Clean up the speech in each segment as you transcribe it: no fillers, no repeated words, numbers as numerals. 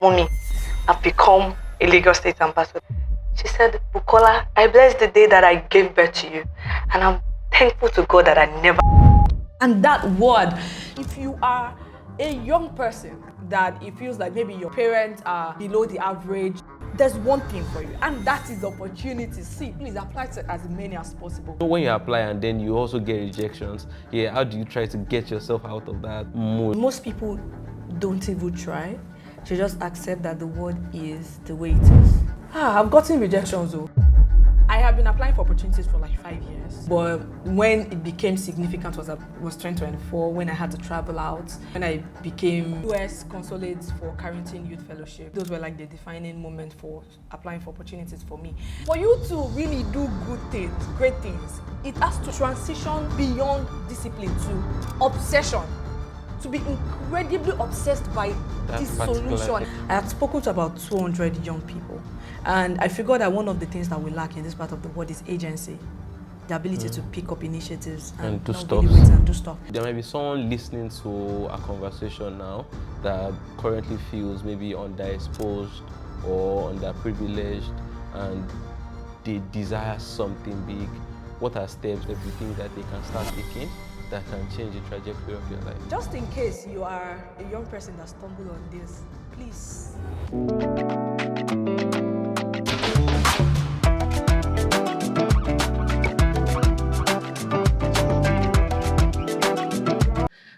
Mommy, I've become a Lagos State ambassador. She said, Bukola, I bless the day that I gave birth to you. And I'm thankful to God that I never. And that word, if you are a young person that it feels like maybe your parents are below the average, there's one thing for you, and that is opportunity. See, please apply to as many as possible. When you apply and then you also get rejections, how do you try to get yourself out of that mood? Most people don't even try. They just accept that the word is the way it is. I've gotten rejections though. I have been applying for opportunities for like 5 years. But when it became significant was 2024, when I had to travel out, when I became US consulate for Carrington Youth Fellowship. Those were like the defining moment for applying for opportunities for me. For you to really do good things, great things, it has to transition beyond discipline to obsession. To be incredibly obsessed by this solution. I had spoken to about 200 young people, and I figured that one of the things that we lack in this part of the world is agency, the ability to pick up initiatives and do not stuff. really wait and do stuff. There might be someone listening to a conversation now that currently feels maybe underexposed or underprivileged, and they desire something big. What are steps that you think that they can start taking that can change the trajectory of your life? Just in case you are a young person that stumbled on this, please.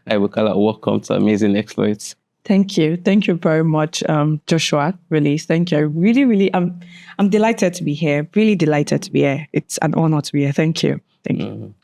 Hi, Bukola. Welcome to Amazing Exploits. Thank you. Thank you very much, Joshua. Really, thank you. I really, I'm delighted to be here. Really delighted to be here. It's an honor to be here. Thank you. Thank you.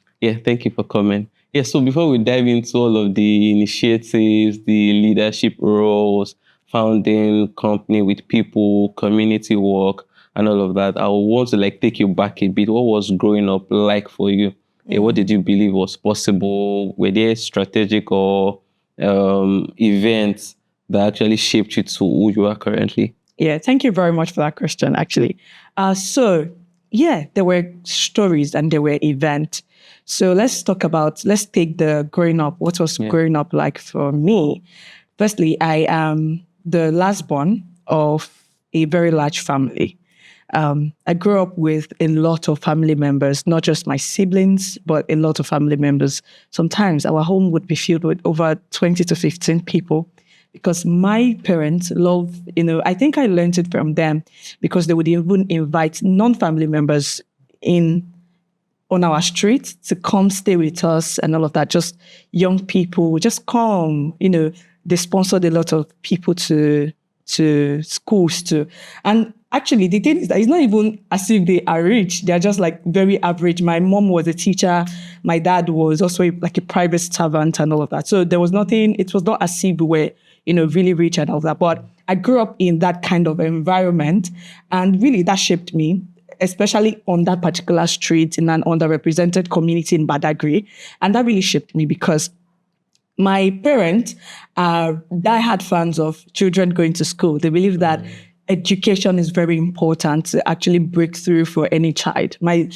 Thank you for coming. So before we dive into all of the initiatives, the leadership roles, founding company with people, community work, and all of that, I want to take you back a bit. What was growing up like for you? What did you believe was possible? Were there strategic or events that actually shaped you to who you are currently? Yeah, thank you very much for that question, actually. There were stories and there were events. So let's take the growing up. What was growing up like for me? Firstly, I am the last born of a very large family. I grew up with a lot of family members, not just my siblings, but a lot of family members. Sometimes our home would be filled with over 20 to 15 people because my parents love, I think I learned it from them because they would even invite non-family members on our street to come stay with us and all of that. Just young people, just come, they sponsored a lot of people to schools too. And actually, the thing is that it's not even as if they are rich. They're just like very average. My mom was a teacher. My dad was also a private servant and all of that. So there was nothing, it was not as if we were, really rich and all that. But I grew up in that kind of environment. And really that shaped me, especially on that particular street in an underrepresented community in Badagry. And that really shaped me because my parents are diehard fans of children going to school. They believe that education is very important to actually break through for any child. I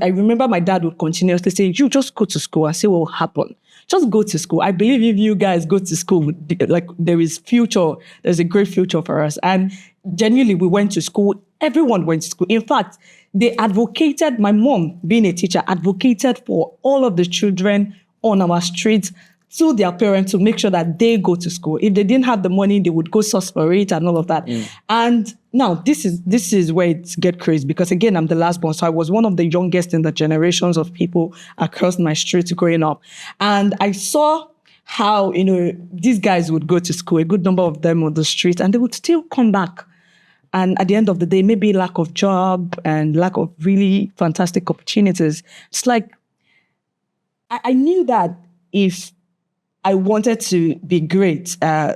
remember my dad would continuously say, you just go to school and see what will happen. Just go to school. I believe if you guys go to school, there's a great future for us. And genuinely, we went to school. Everyone went to school. In fact, they advocated, my mom being a teacher, advocated for all of the children on our streets to their parents to make sure that they go to school. If they didn't have the money, they would go source for it and all of that. And now this is where it gets crazy because again, I'm the last born. So I was one of the youngest in the generations of people across my street growing up. And I saw how, these guys would go to school, a good number of them on the street, and they would still come back. And at the end of the day, maybe lack of job and lack of really fantastic opportunities. It's like, I knew that if I wanted to be great, I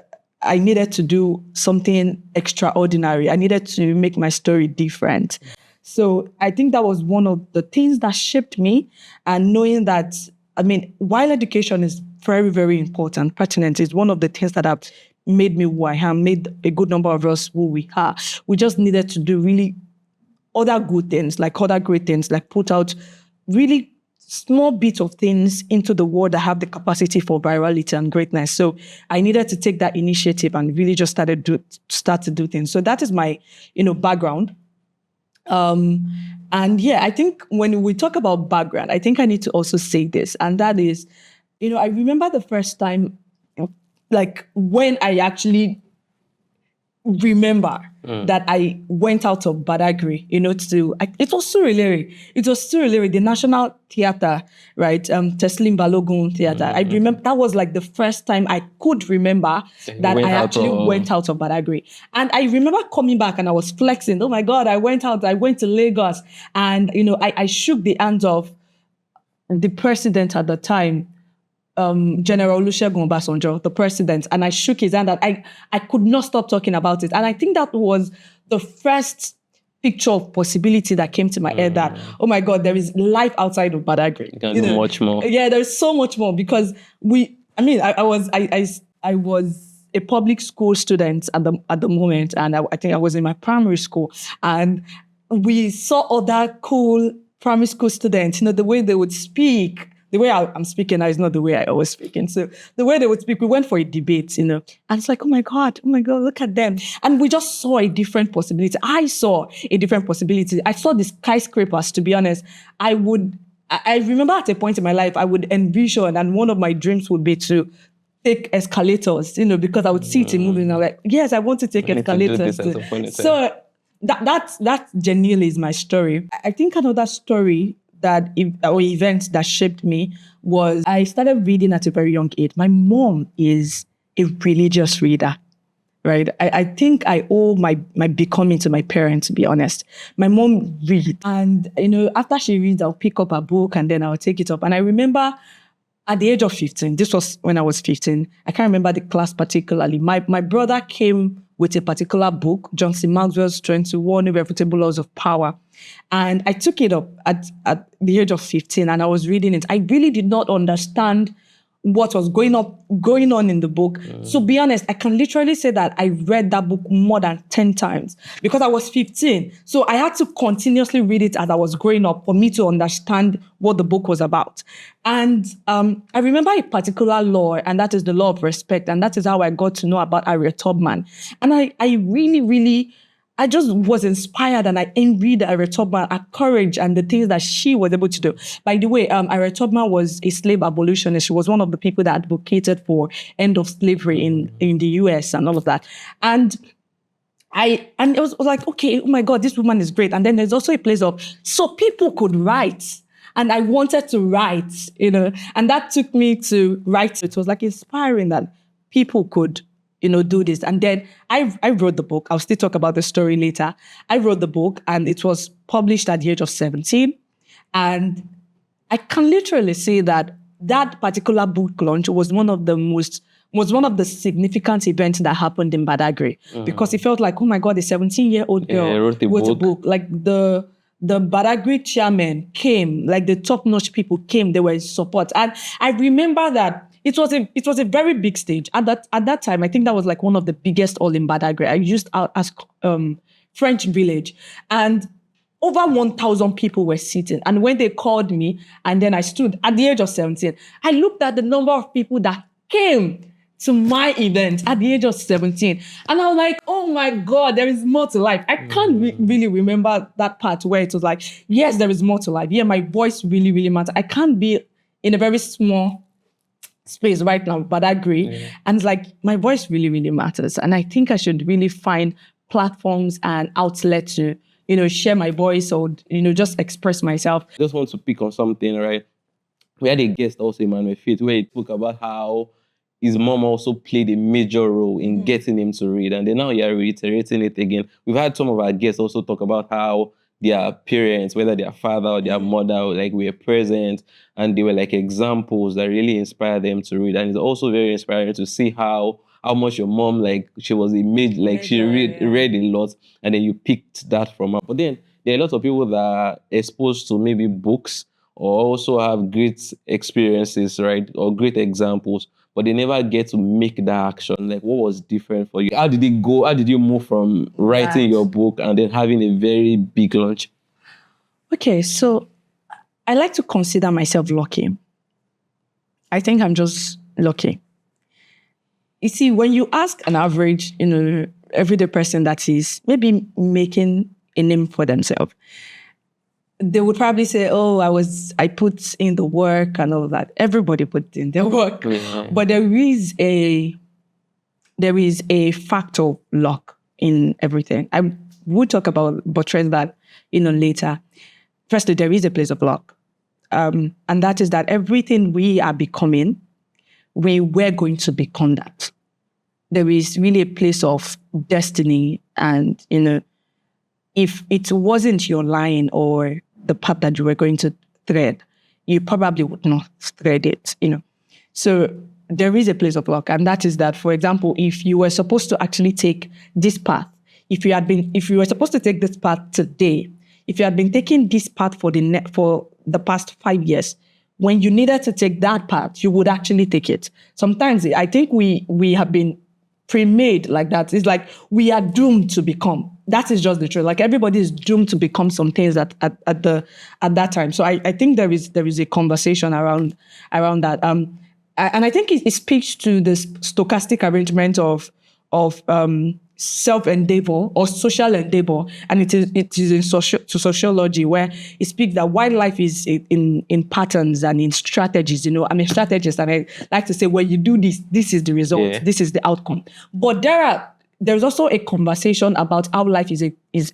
needed to do something extraordinary. I needed to make my story different. So I think that was one of the things that shaped me. And knowing that, while education is very, very important, pertinent, is one of the things that have made me who I am, made a good number of us who we are. We just needed to do really other good things, like other great things, like put out really small bit of things into the world that have the capacity for virality and greatness. So I needed to take that initiative and really just start to do things. So that is my, background. And yeah, I think when we talk about background, I think I need to also say this, and that is, I remember the first time, like when I actually remember that I went out of Badagry, it was Surulere. It was Surulere, the National Theatre, right? Teslim Balogun Theatre. I remember that was like the first time I could remember that I actually went out of Badagry. And I remember coming back and I was flexing. Oh my God, I went out. I went to Lagos. And, I shook the hand of the president at the time, General Olusegun Obasanjo, the president, and I shook his hand, and I could not stop talking about it. And I think that was the first picture of possibility that came to my head, that, oh my God, there is life outside of Badagry. You can do much more. Yeah, there's so much more, because I was a public school student at the moment, and I think I was in my primary school, and we saw other cool primary school students, the way they would speak. The way I'm speaking now is not the way I was speaking. So the way they would speak, we went for a debate, and it's like, oh my God, look at them. And we just saw a different possibility. I saw a different possibility. I saw the skyscrapers, to be honest. I remember at a point in my life, I would envision, and one of my dreams would be to take escalators, because I would see it in movies, and I'm like, yes, I want to take escalators. So that genuinely is my story. I think another story or event that shaped me was I started reading at a very young age. My mom is a religious reader, right? I think I owe my becoming to my parents, to be honest. My mom reads, and after she reads, I'll pick up a book and then I'll take it up. And I remember at the age of 15, this was when I was 15, I can't remember the class particularly. My brother came with a particular book, John C. Maxwell's 21 Irrefutable Laws of Power. And I took it up at the age of 15 and I was reading it. I really did not understand what was going on in the book. So be honest, I can literally say that I read that book more than 10 times because I was 15. So I had to continuously read it as I was growing up for me to understand what the book was about. And I remember a particular law, and that is the law of respect. And that is how I got to know about Harriet Tubman. And I really, I just was inspired, and I envied Harriet Tubman, her courage and the things that she was able to do. By the way, Harriet Tubman was a slave abolitionist. She was one of the people that advocated for end of slavery in the US and all of that. And it was like, okay, oh my God, this woman is great. And then there's also a place of, so people could write. And I wanted to write, and that took me to write. It was like inspiring that people could do this. And then I wrote the book. I'll still talk about the story later. I wrote the book and it was published at the age of 17. And I can literally say that particular book launch was one of the significant events that happened in Badagry, because it felt like, oh my God, a 17-year-old girl wrote a book. Like the Badagry chairman came, like the top-notch people came, they were in support. And I remember that it was a very big stage. At that time, I think that was like one of the biggest all in Badagry. I used as French Village. And over 1,000 people were sitting. And when they called me, and then I stood at the age of 17, I looked at the number of people that came to my event at the age of 17. And I was like, oh my God, there is more to life. I can't really remember that part where it was like, yes, there is more to life. Yeah, my voice really, really matters. I can't be in a very small space right now, but I agree. Yeah. And it's like, my voice really, really matters. And I think I should really find platforms and outlets to, share my voice or, just express myself. I just want to pick on something, right? We had a guest also, Emmanuel Faith, where he spoke about how his mom also played a major role in getting him to read. And then now you're reiterating it again. We've had some of our guests also talk about how their parents, whether their father or their mother, were present, and they were like examples that really inspired them to read. And it's also very inspiring to see how much your mom, she was a major, she read a lot, and then you picked that from her. But then there are a lot of people that are exposed to maybe books or also have great experiences, right, or great examples, but they never get to make that action. Like, what was different for you? How did it go? How did you move from writing your book and then having a very big launch? Okay, so I like to consider myself lucky. I think I'm just lucky. You see, when you ask an average, everyday person that is maybe making a name for themselves, they would probably say, "Oh, I put in the work and all that." Everybody put in their work, but there is a factor of luck in everything. I will talk about buttress that, later. Firstly, there is a place of luck, and that is that everything we are becoming, we're going to become that. There is really a place of destiny, and if it wasn't your line or the path that you were going to thread, you probably would not thread it. So there is a place of luck, and that is that. For example, if you were supposed to actually take this path, if you were supposed to take this path today, if you had been taking this path for the past 5 years, when you needed to take that path, you would actually take it. Sometimes I think we have been pre-made like that. It's like we are doomed to become. That is just the truth. Like everybody is doomed to become some things at that time. So I think there is a conversation around that. And I think it speaks to this stochastic arrangement of self-endeavor or social endeavor, and it is in sociology, where it speaks that while life is in patterns and in strategies. I'm a strategist, and I like to say, when you do this is the result, this is the outcome. But there's also a conversation about how life is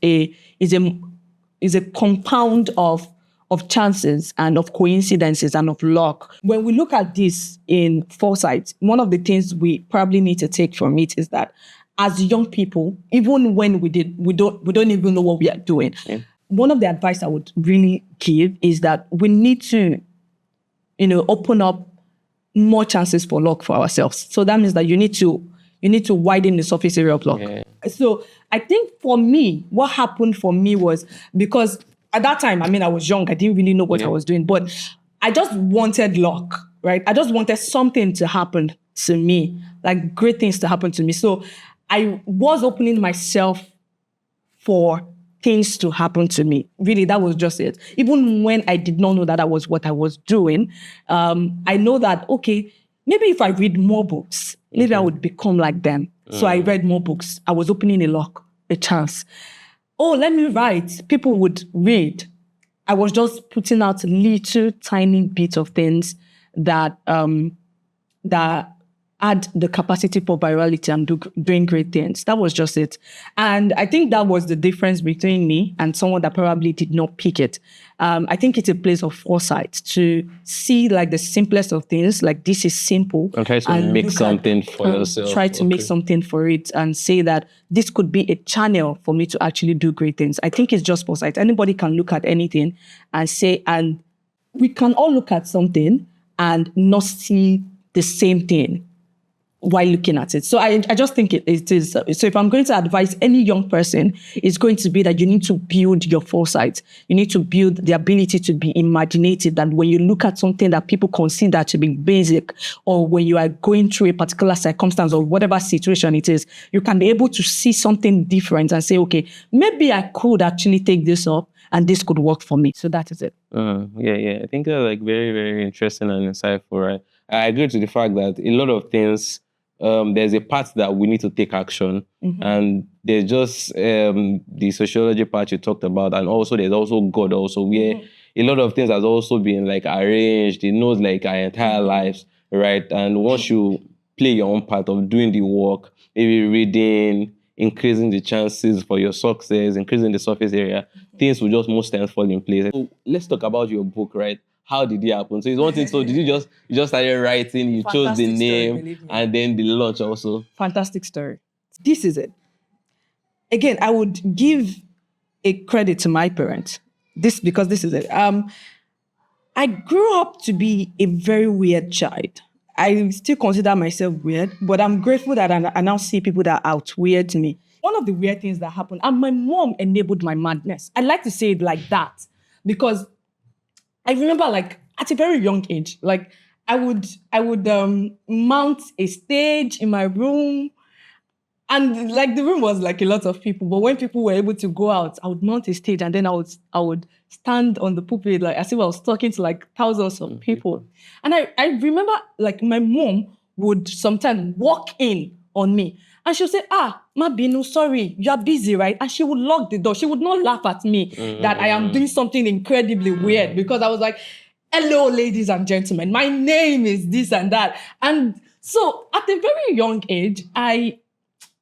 a compound of chances and of coincidences and of luck. When we look at this in foresight, one of the things we probably need to take from it is that as young people, even when we don't even know what we are doing. Yeah. One of the advice I would really give is that we need to, open up more chances for luck for ourselves. So that means that you need to widen the surface area of luck. Yeah. So I think for me, what happened for me was, because at that time, I was young, I didn't really know what I was doing, but I just wanted luck, right? I just wanted something to happen to me, like great things to happen to me. So I was opening myself for things to happen to me. Really, that was just it. Even when I did not know that was what I was doing, I know that, okay, maybe if I read more books, maybe I would become like them. So I read more books. I was opening a chance. Oh, let me write. People would read. I was just putting out little tiny bits of things that had the capacity for virality and doing great things. That was just it. And I think that was the difference between me and someone that probably did not pick it. I think it's a place of foresight to see like the simplest of things, like this is simple. And try to make something for yourself. Try to make something for it and say that this could be a channel for me to actually do great things. I think it's just foresight. Anybody can look at anything and say, and we can all look at something and not see the same thing while looking at it. So I just think it is. So if I'm going to advise any young person, it's going to be that you need to build your foresight. You need to build the ability to be imaginative, that when you look at something that people consider to be basic, or when you are going through a particular circumstance or whatever situation it is, you can be able to see something different and say, okay, maybe I could actually take this up and this could work for me. So that is it. Yeah. I think that's like very, very interesting and insightful, right? I agree to the fact that a lot of things, there's a part that we need to take action, and there's just the sociology part you talked about, and also there's also God also, where a lot of things has also been like arranged. It knows like our entire lives, right? And once you play your own part of doing the work, maybe reading, increasing the chances for your success, increasing the surface area, things will just most times fall in place. So let's talk about your book, right? How did it happen? So it's one thing. So did you just started writing? You chose the name, and then the launch also. Fantastic story. This is it. Again, I would give a credit to my parents. Because this is it. I grew up to be a very weird child. I still consider myself weird, but I'm grateful that I now see people that out weird me. One of the weird things that happened, and my mom enabled my madness. I like to say it like that, because I remember, like, at a very young age, like, I would mount a stage in my room And like the room was like a lot of people, but when people were able to go out, I would mount a stage and then I would stand on the pulpit like as if I was talking to like thousands of people. And I remember like my mom would sometimes walk in on me and she'll say, Ma Binu, sorry, you are busy, right? And she would lock the door. She would not laugh at me that I am doing something incredibly weird because I was like, hello, ladies and gentlemen, my name is this and that. And so at a very young age, I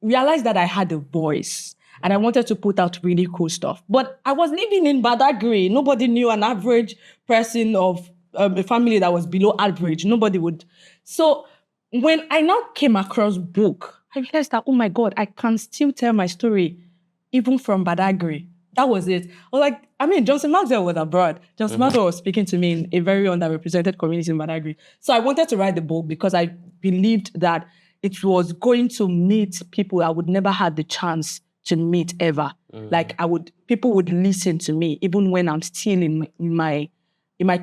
realized that I had a voice and I wanted to put out really cool stuff. But I was living in Badagry. Nobody knew an average person of a family that was below average. Nobody would. So when I now came across book, I realized that, oh my God, I can still tell my story even from Badagry. That was it. I was like, I mean, Johnson Maxwell was abroad. Johnson Maxwell was speaking to me in a very underrepresented community in Badagry. So I wanted to write the book because I believed that it was going to meet people I would never had the chance to meet ever. Like people would listen to me even when I'm still in my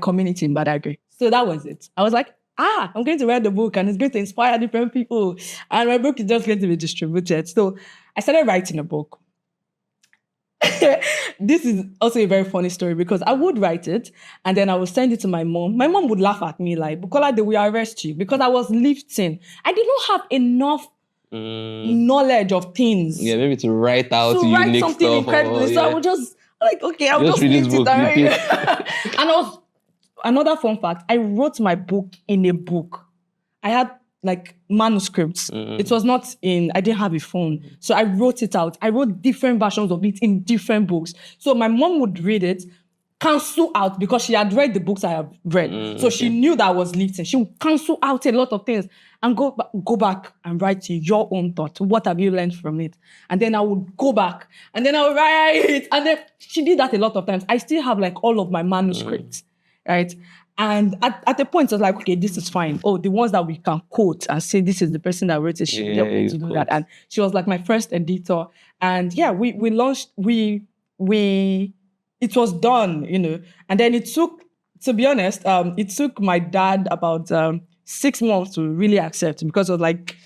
community in Badagry. So that was it. I was like, I'm going to write the book and it's going to inspire different people. And my book is just going to be distributed. So I started writing a book. This is also a very funny story because I would write it and then I would send it to my mom. My mom would laugh at me like, Bukola, they will arrest you because I was lifting. I did not have enough knowledge of things. Yeah, maybe to write out to unique write something stuff. incredibly. So I would just like, okay, I'll just read lift this it. book. And another fun fact, I wrote my book in a book. I had like manuscripts. It was not I didn't have a phone. So I wrote it out. I wrote different versions of it in different books. So my mom would read it, cancel out because she had read the books I have read. So she knew that I was lifting. She would cancel out a lot of things and go back and write your own thought. What have you learned from it? And then I would go back and then I would write it. And then she did that a lot of times. I still have like all of my manuscripts, right? And at the point, I was like, okay, this is fine. Oh, the ones that we can quote and say this is the person that wrote it, she helped me to do that. And she was like my first editor. And yeah, we launched, it was done, you know. And then it took, to be honest, it took my dad about 6 months to really accept because I was like,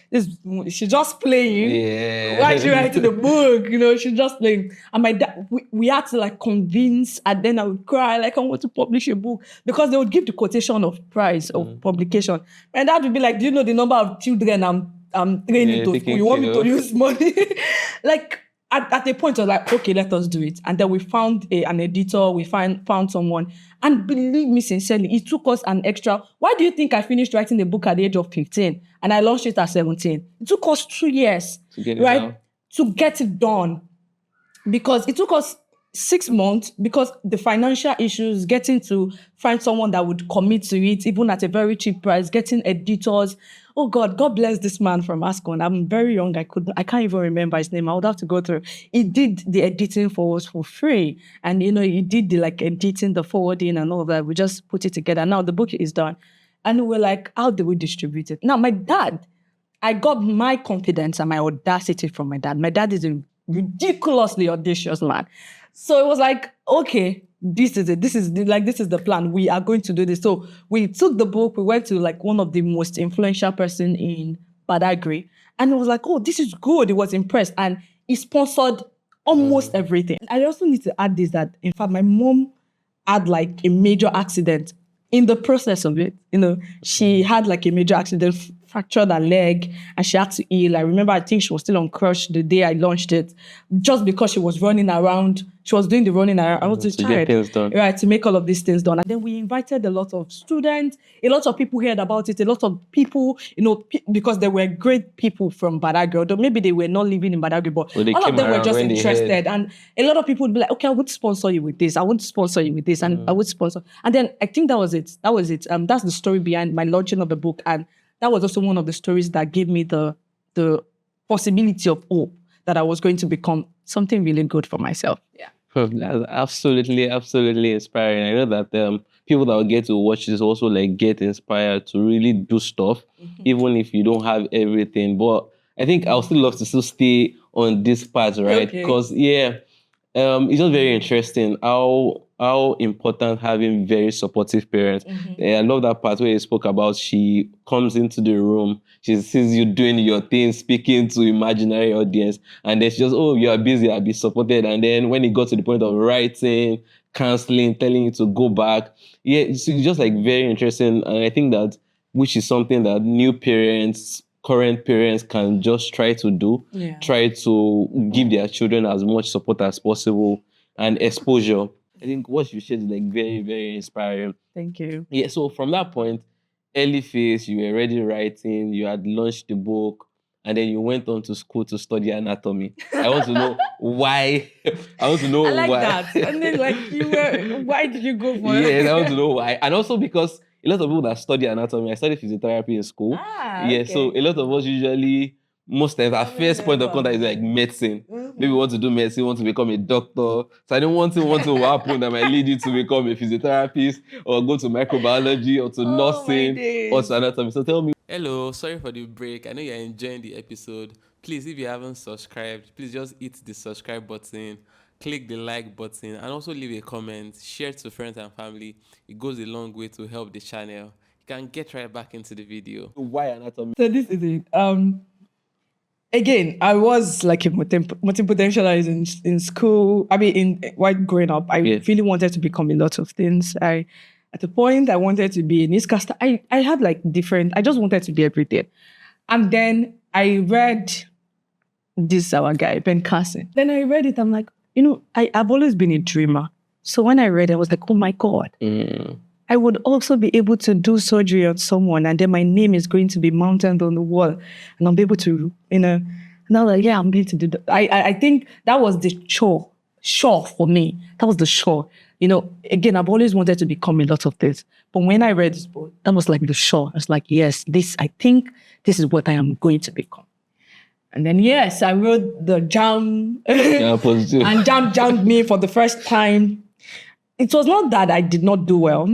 she's just playing. Yeah. Why is she writing the book? You know, she's just playing. And my dad, we had to like convince, and then I would cry, like, I want to publish a book because they would give the quotation of price of publication. My dad would be like, do you know the number of children I'm training to school? You want me to use money? Like, at a point, I was like, okay, let us do it. And then we found an editor, we found someone. And believe me sincerely, it took us an extra. Why do you think I finished writing the book at the age of 15 and I launched it at 17? It took us 2 years, to get it out. To get it done. Because it took us 6 months because the financial issues, getting to find someone that would commit to it, even at a very cheap price, getting editors. Oh God bless this man from Ascon. I'm very young. I can't even remember his name. I would have to go through. He did the editing for us for free. And you know, he did the like editing, the forwarding and all that. We just put it together. Now the book is done. And we're like, how do we distribute it? Now my dad, I got my confidence and my audacity from my dad. My dad is a ridiculously audacious man. So it was like, okay, this is it. This is the plan. We are going to do this. So we took the book. We went to like one of the most influential person in Badagry. And it was like, oh, this is good. He was impressed. And he sponsored almost everything. I also need to add this, that in fact, my mom had like a major accident in the process of it. You know, she had like a major accident, fractured her leg, and she had to heal. I remember, I think she was still on crutch the day I launched it, just because she was running around. She was doing the running around. I was to tired, get things done. right, to make all of these things done. And then we invited a lot of students. A lot of people heard about it. A lot of people, you know, because there were great people from Badagry, although maybe they were not living in Badagry, but all of them were just interested. And a lot of people would be like, okay, I would sponsor you with this. I would sponsor you with this. And I would sponsor. And then I think that was it. That's the story behind my launching of the book. And that was also one of the stories that gave me the possibility of hope that I was going to become something really good for myself. Yeah. That's absolutely, absolutely inspiring. I know that people that will get to watch this also like get inspired to really do stuff, even if you don't have everything. But I think I would still love to still stay on this part, right? Okay. Because It's just very interesting how important having very supportive parents. I love that part where you spoke about she comes into the room, she sees you doing your thing, speaking to imaginary audience, and then she just, oh, you are busy, I'll be supported. And then when it got to the point of writing, counseling, telling you to go back, yeah, it's just like very interesting. And I think that which is something that new parents, current parents can just try to do, try to give their children as much support as possible and exposure. I think what you shared is like very, very inspiring. Thank you. Yeah, so from that point, early phase, you were already writing, you had launched the book, and then you went on to school to study anatomy. I want to know why. I want to know I like why. that. And then why did you go for Yes, it? I want to know why. And also because a lot of people that study anatomy, I studied physiotherapy in school. Yeah, okay. so a lot of us usually, most times, our first point of contact is like medicine. Maybe we want to do medicine, want to become a doctor. So I don't want to happen that might lead you to become a physiotherapist or go to microbiology or to nursing or to anatomy. So tell me. Hello, sorry for the break. I know you're enjoying the episode. Please, if you haven't subscribed, please just hit the subscribe button, click the like button, and also leave a comment. Share it to friends and family. It goes a long way to help the channel. You can get right back into the video. Why anatomy? So this is it. Again, I was like a multi-potentialized in school. I mean, while growing up, I really wanted to become a lot of things. At the point, I wanted to be a newscaster. I had like different, I just wanted to be everything. And then I read this, our guy, Ben Carson. Then I read it, I'm like, I've always been a dreamer. So when I read it, I was like, oh my God. I would also be able to do surgery on someone, and then my name is going to be mounted on the wall, and I'll be able to, now like, yeah, I'm going to do that. I think that was the chore for me. That was the chore. Again, I've always wanted to become a lot of things. But when I read this book, that was like the chore. I was like, yes, I think this is what I am going to become. And then, yes, I wrote the JAM, and JAM jammed me for the first time. It was not that I did not do well.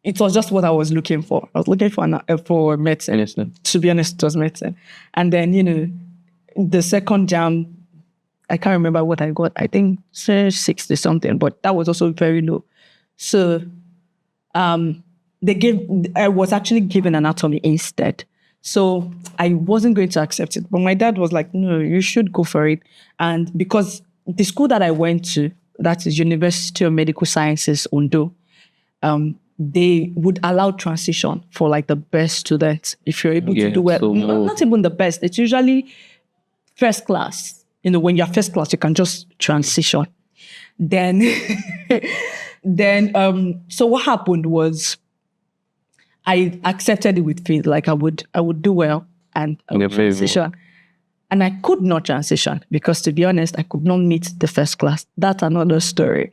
It was just what I was looking for. I was looking for medicine. To be honest, it was medicine. And then, the second JAM, I can't remember what I got. I think 60 something, but that was also very low. So I was actually given anatomy instead. So I wasn't going to accept it. But my dad was like, no, you should go for it. And because the school that I went to, that is University of Medical Sciences, Ondo, they would allow transition for like the best students if you're able to do well. So not even the best. It's usually first class. When you're first class, you can just transition. Then, so what happened was I accepted it with faith. Like I would do well and I would transition. And I could not transition because, to be honest, I could not meet the first class. That's another story.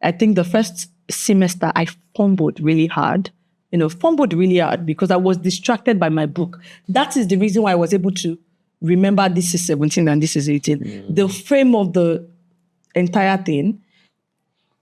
I think the first semester I fumbled really hard. Because I was distracted by my book. That is the reason why I was able to remember this is 17 and this is 18. The frame of the entire thing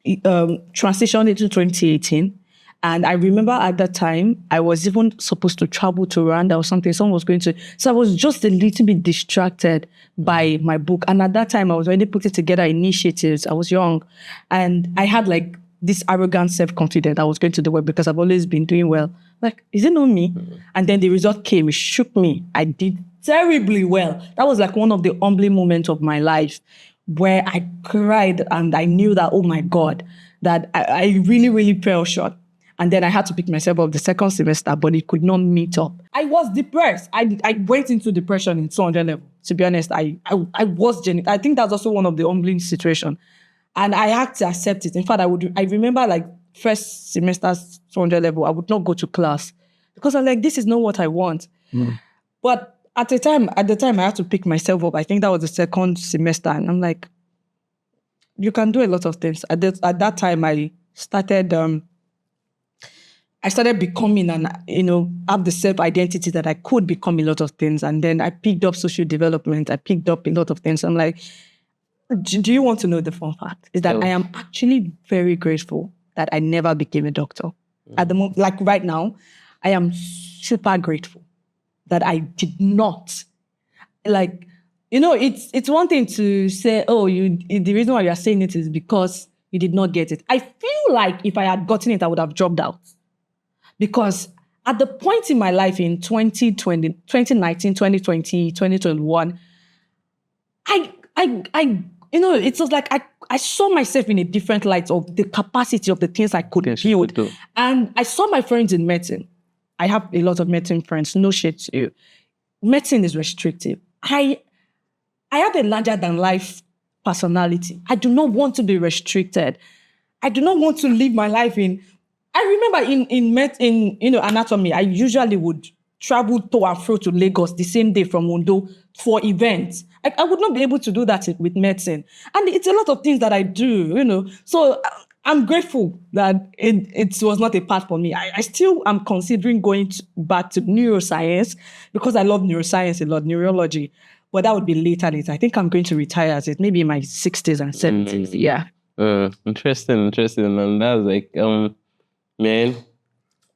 transitioned into 2018. And I remember at that time, I was even supposed to travel to Rwanda or something. Someone was going to. So I was just a little bit distracted by my book. And at that time, I was already putting together initiatives. I was young. And I had like this arrogant self-confidence. I was going to do well because I've always been doing well. Like, is it not me? And then the result came. It shook me. I did terribly well. That was like one of the humbling moments of my life where I cried and I knew that, oh my God, that I really, really fell short. And then I had to pick myself up the second semester, but it could not meet up. I was depressed. I went into depression in 200 level. To be honest, I was genuine. I think that's also one of the humbling situations. And I had to accept it. In fact, I remember like first semester 200 level, I would not go to class because I'm like, this is not what I want. But at the time, I had to pick myself up. I think that was the second semester. And I'm like, you can do a lot of things. At that time, I started becoming have the self-identity that I could become a lot of things. And then I picked up social development. I picked up a lot of things. I'm like, do you want to know the fun fact? Is that I am actually very grateful that I never became a doctor. At the moment, like right now, I am super grateful that I did not. Like, it's one thing to say, oh, the reason why you are saying it is because you did not get it. I feel like if I had gotten it, I would have dropped out. Because at the point in my life in 2019, 2020, 2021, it was like I saw myself in a different light of the capacity of the things I could build. And I saw my friends in medicine. I have a lot of medicine friends, no shade to you. Medicine is restrictive. I have a larger than life personality. I do not want to be restricted. I do not want to live my life in. I remember in anatomy, I usually would travel to and fro to Lagos the same day from Ondo for events. I would not be able to do that with medicine. And it's a lot of things that I do, So I'm grateful that it was not a path for me. I still am considering going back to neuroscience because I love neuroscience a lot, neurology. But that would be later. I think I'm going to retire as it, maybe in my 60s and 70s. Yeah. Interesting. And that's like, man,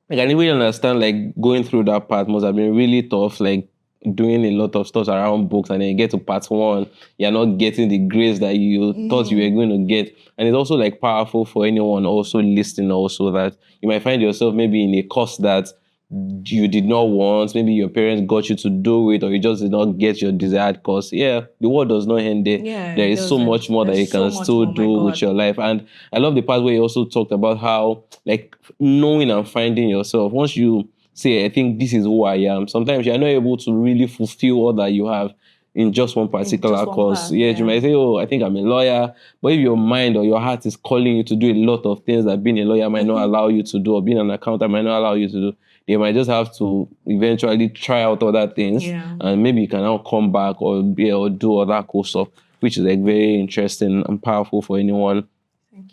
I can even understand like going through that part must have been really tough, like doing a lot of stuff around books, and then you get to part one, you're not getting the grades that you thought you were going to get. And it's also like powerful for anyone also listening also that you might find yourself maybe in a course that you did not want, maybe your parents got you to do it, or you just did not get your desired course. Yeah, the world does not end there. Yeah, there is so much more that you can still do with your life. And I love the part where you also talked about how like knowing and finding yourself. Once you say, I think this is who I am, sometimes you're not able to really fulfill all that you have in just one particular course. You might say, oh, I think I'm a lawyer. But if your mind or your heart is calling you to do a lot of things that being a lawyer might not allow you to do, or being an accountant might not allow you to do, you might just have to eventually try out other things. And maybe you can now come back or do other cool stuff, which is like very interesting and powerful for anyone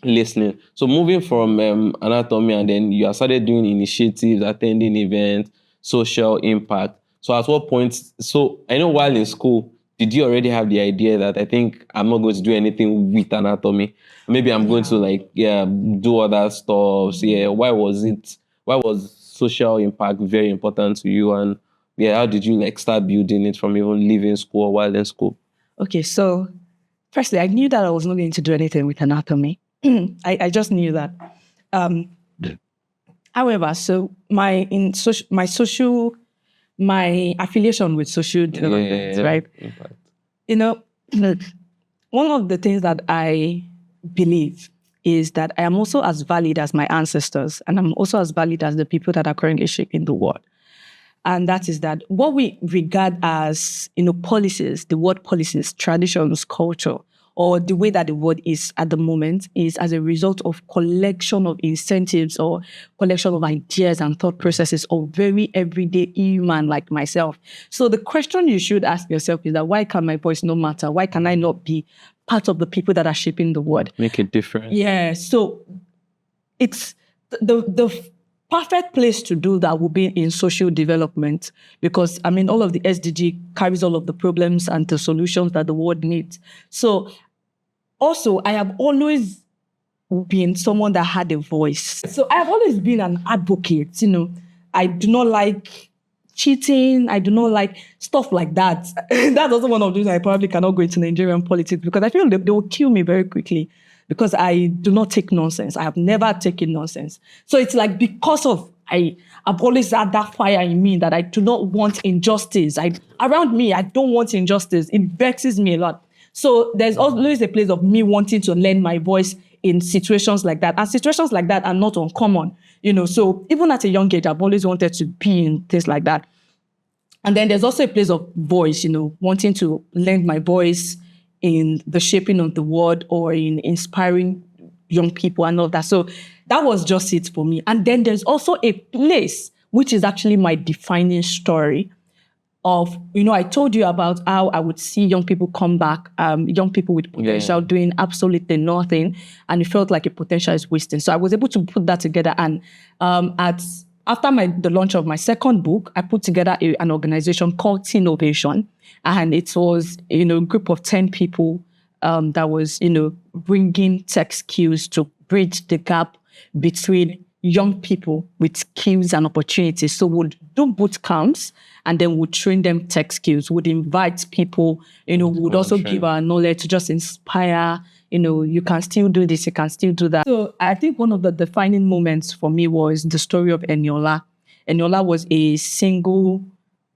listening. So moving from anatomy, and then you started doing initiatives, attending events, social impact. So at what point, so I know while in school, did you already have the idea that I think I'm not going to do anything with anatomy? Maybe I'm going to do other stuff. Why was social impact very important to you? And how did you start building it from even leaving school or while in school? Okay, so firstly, I knew that I was not going to do anything with anatomy. I just knew that. However, so my affiliation with social development, right? Impact. One of the things that I believe is that I am also as valid as my ancestors, and I'm also as valid as the people that are currently shaping the world. And that is that what we regard as, policies, the word policies, traditions, culture, or the way that the world is at the moment is as a result of collection of incentives or collection of ideas and thought processes of very everyday human like myself. So the question you should ask yourself is that why can my voice not matter? Why can I not be part of the people that are shaping the world? Make a difference. Yeah, so it's the perfect place to do that will be in social development because, all of the SDG carries all of the problems and the solutions that the world needs. So also, I have always been someone that had a voice. So I have always been an advocate, I do not like cheating. I do not like stuff like that. That's also one of the reasons I probably cannot go into Nigerian politics because I feel they will kill me very quickly because I do not take nonsense. I have never taken nonsense. So it's like because of I've always had that fire in me that I do not want injustice. Around me, I don't want injustice. It vexes me a lot. So there's always a place of me wanting to lend my voice in situations like that. And situations like that are not uncommon, So even at a young age, I've always wanted to be in things like that. And then there's also a place of voice, wanting to lend my voice in the shaping of the world or in inspiring young people and all that. So that was just it for me. And then there's also a place, which is actually my defining story of, I told you about how I would see young people come back, young people with potential doing absolutely nothing. And it felt like a potential is wasting. So I was able to put that together. And after the launch of my second book, I put together an organization called Innovation. And it was, a group of 10 people that was, bringing tech skills to bridge the gap between young people with skills and opportunities. So we'd do boot camps and then we'd train them tech skills, would invite people, would also give our knowledge to just inspire, you can still do this, you can still do that. So I think one of the defining moments for me was the story of Eniola. Eniola was a single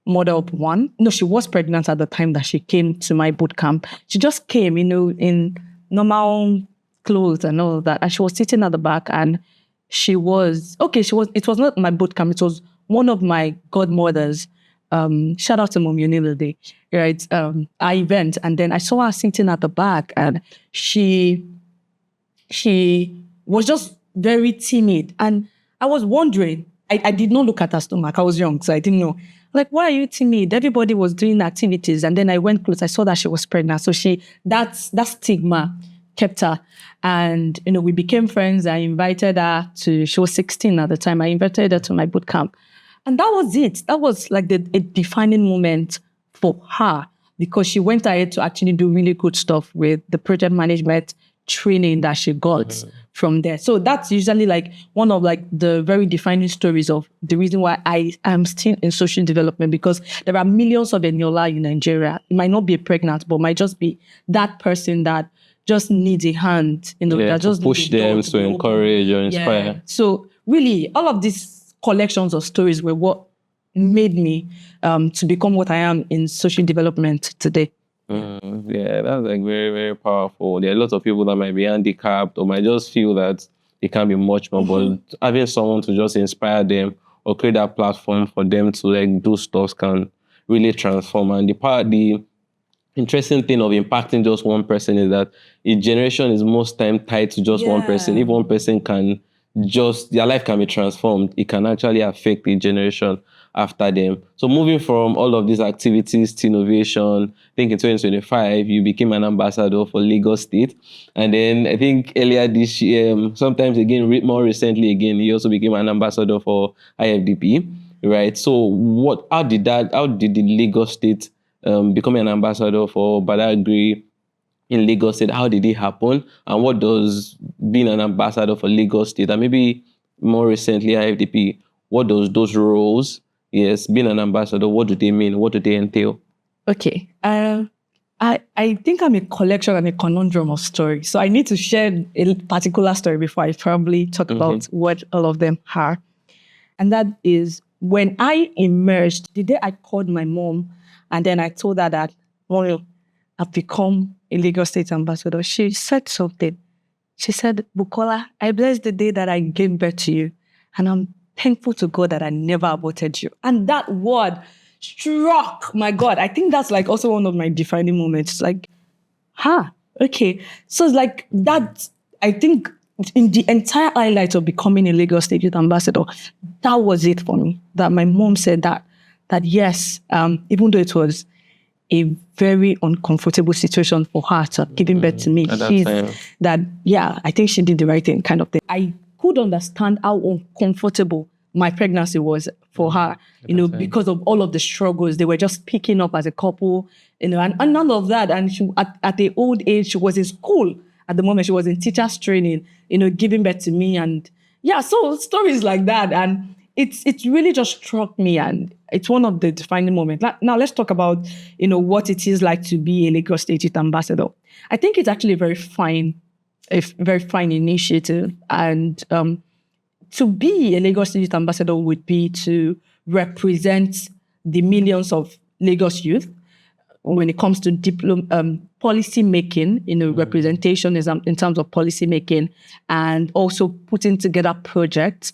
mother of one. No, she was pregnant at the time that she came to my boot camp. She just came, in normal clothes and all of that. And she was sitting at the back and it was not my boot camp, it was one of my godmothers. Shout out to Mom Unilade, right? Our event. And then I saw her sitting at the back and she was just very timid. And I was wondering, I did not look at her stomach. I was young, so I didn't know. Like, why are you timid? Everybody was doing activities. And then I went close. I saw that she was pregnant. So that stigma kept her. And, we became friends. I invited her she was 16 at the time. I invited her to my boot camp. And that was it. That was like a defining moment for her because she went ahead to actually do really good stuff with the project management training that she got from there. So that's usually like one of like the very defining stories of the reason why I am still in social development, because there are millions of Eniola in Nigeria. It might not be pregnant, but might just be that person that just needs a hand, that just push them, to encourage or inspire. Yeah. So really, all of these collections of stories were what made me to become what I am in social development today. Yeah, that's like very, very powerful. There are lots of people that might be handicapped or might just feel that they can't be much more, but having someone to just inspire them or create that platform for them to like do stuff can really transform. And the interesting thing of impacting just one person is that a generation is most time tied to just one person. If one person can their life can be transformed, it can actually affect the generation after them. So moving from all of these activities to innovation, I think in 2025, you became an ambassador for Lagos State. And then I think earlier this year, sometimes again, more recently again, you also became an ambassador for IFDP, right? So how did the Lagos State become an ambassador for Badagry in Lagos State? How did it happen? And what does being an ambassador for Lagos State, and maybe more recently IFDP, what does those roles, being an ambassador, what do they mean? What do they entail? Okay. I think I'm a collection and a conundrum of stories. So I need to share a particular story before I probably talk about what all of them are. And that is when I emerged, the day I called my mom and then I told her that, well, I've become a Lagos State ambassador. She said something. She said, Bukola, I bless the day that I gave birth to you. And I'm thankful to God that I never aborted you. And that word struck my God. I think that's like also one of my defining moments. Like, okay. So it's like that, I think in the entire highlight of becoming a Lagos State Youth Ambassador, that was it for me. That my mom said that yes, even though it was a very uncomfortable situation for her to have given birth to me. I think she did the right thing kind of thing. I could understand how uncomfortable my pregnancy was for her, because of all of the struggles. They were just picking up as a couple, and none of that. And she, at the old age, she was in school at the moment. She was in teacher's training, giving birth to me. And so stories like that. And it's really just struck me, and it's one of the defining moments. Now let's talk about, what it is like to be a Lagos State Youth Ambassador. I think it's actually a very fine initiative. And to be a Lagos State Youth Ambassador would be to represent the millions of Lagos youth when it comes to policy making, representation is in terms of policy making, and also putting together projects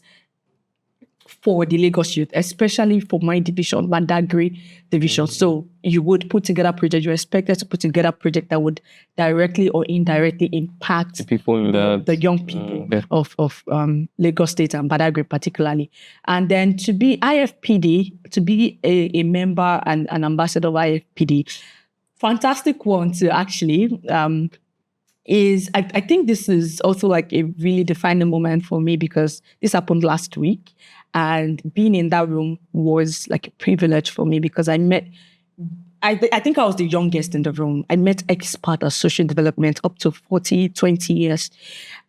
for the Lagos youth, especially for my division, Badagry division. So you would put together a project, you're expected to put together a project that would directly or indirectly impact the people in the young people of Lagos State and Badagry particularly. And then to be IFPD, to be a member and an ambassador of IFPD, fantastic one to actually I think this is also like a really defining moment for me because this happened last week. And being in that room was like a privilege for me because I think I was the youngest in the room. I met experts at social development up to 20 years.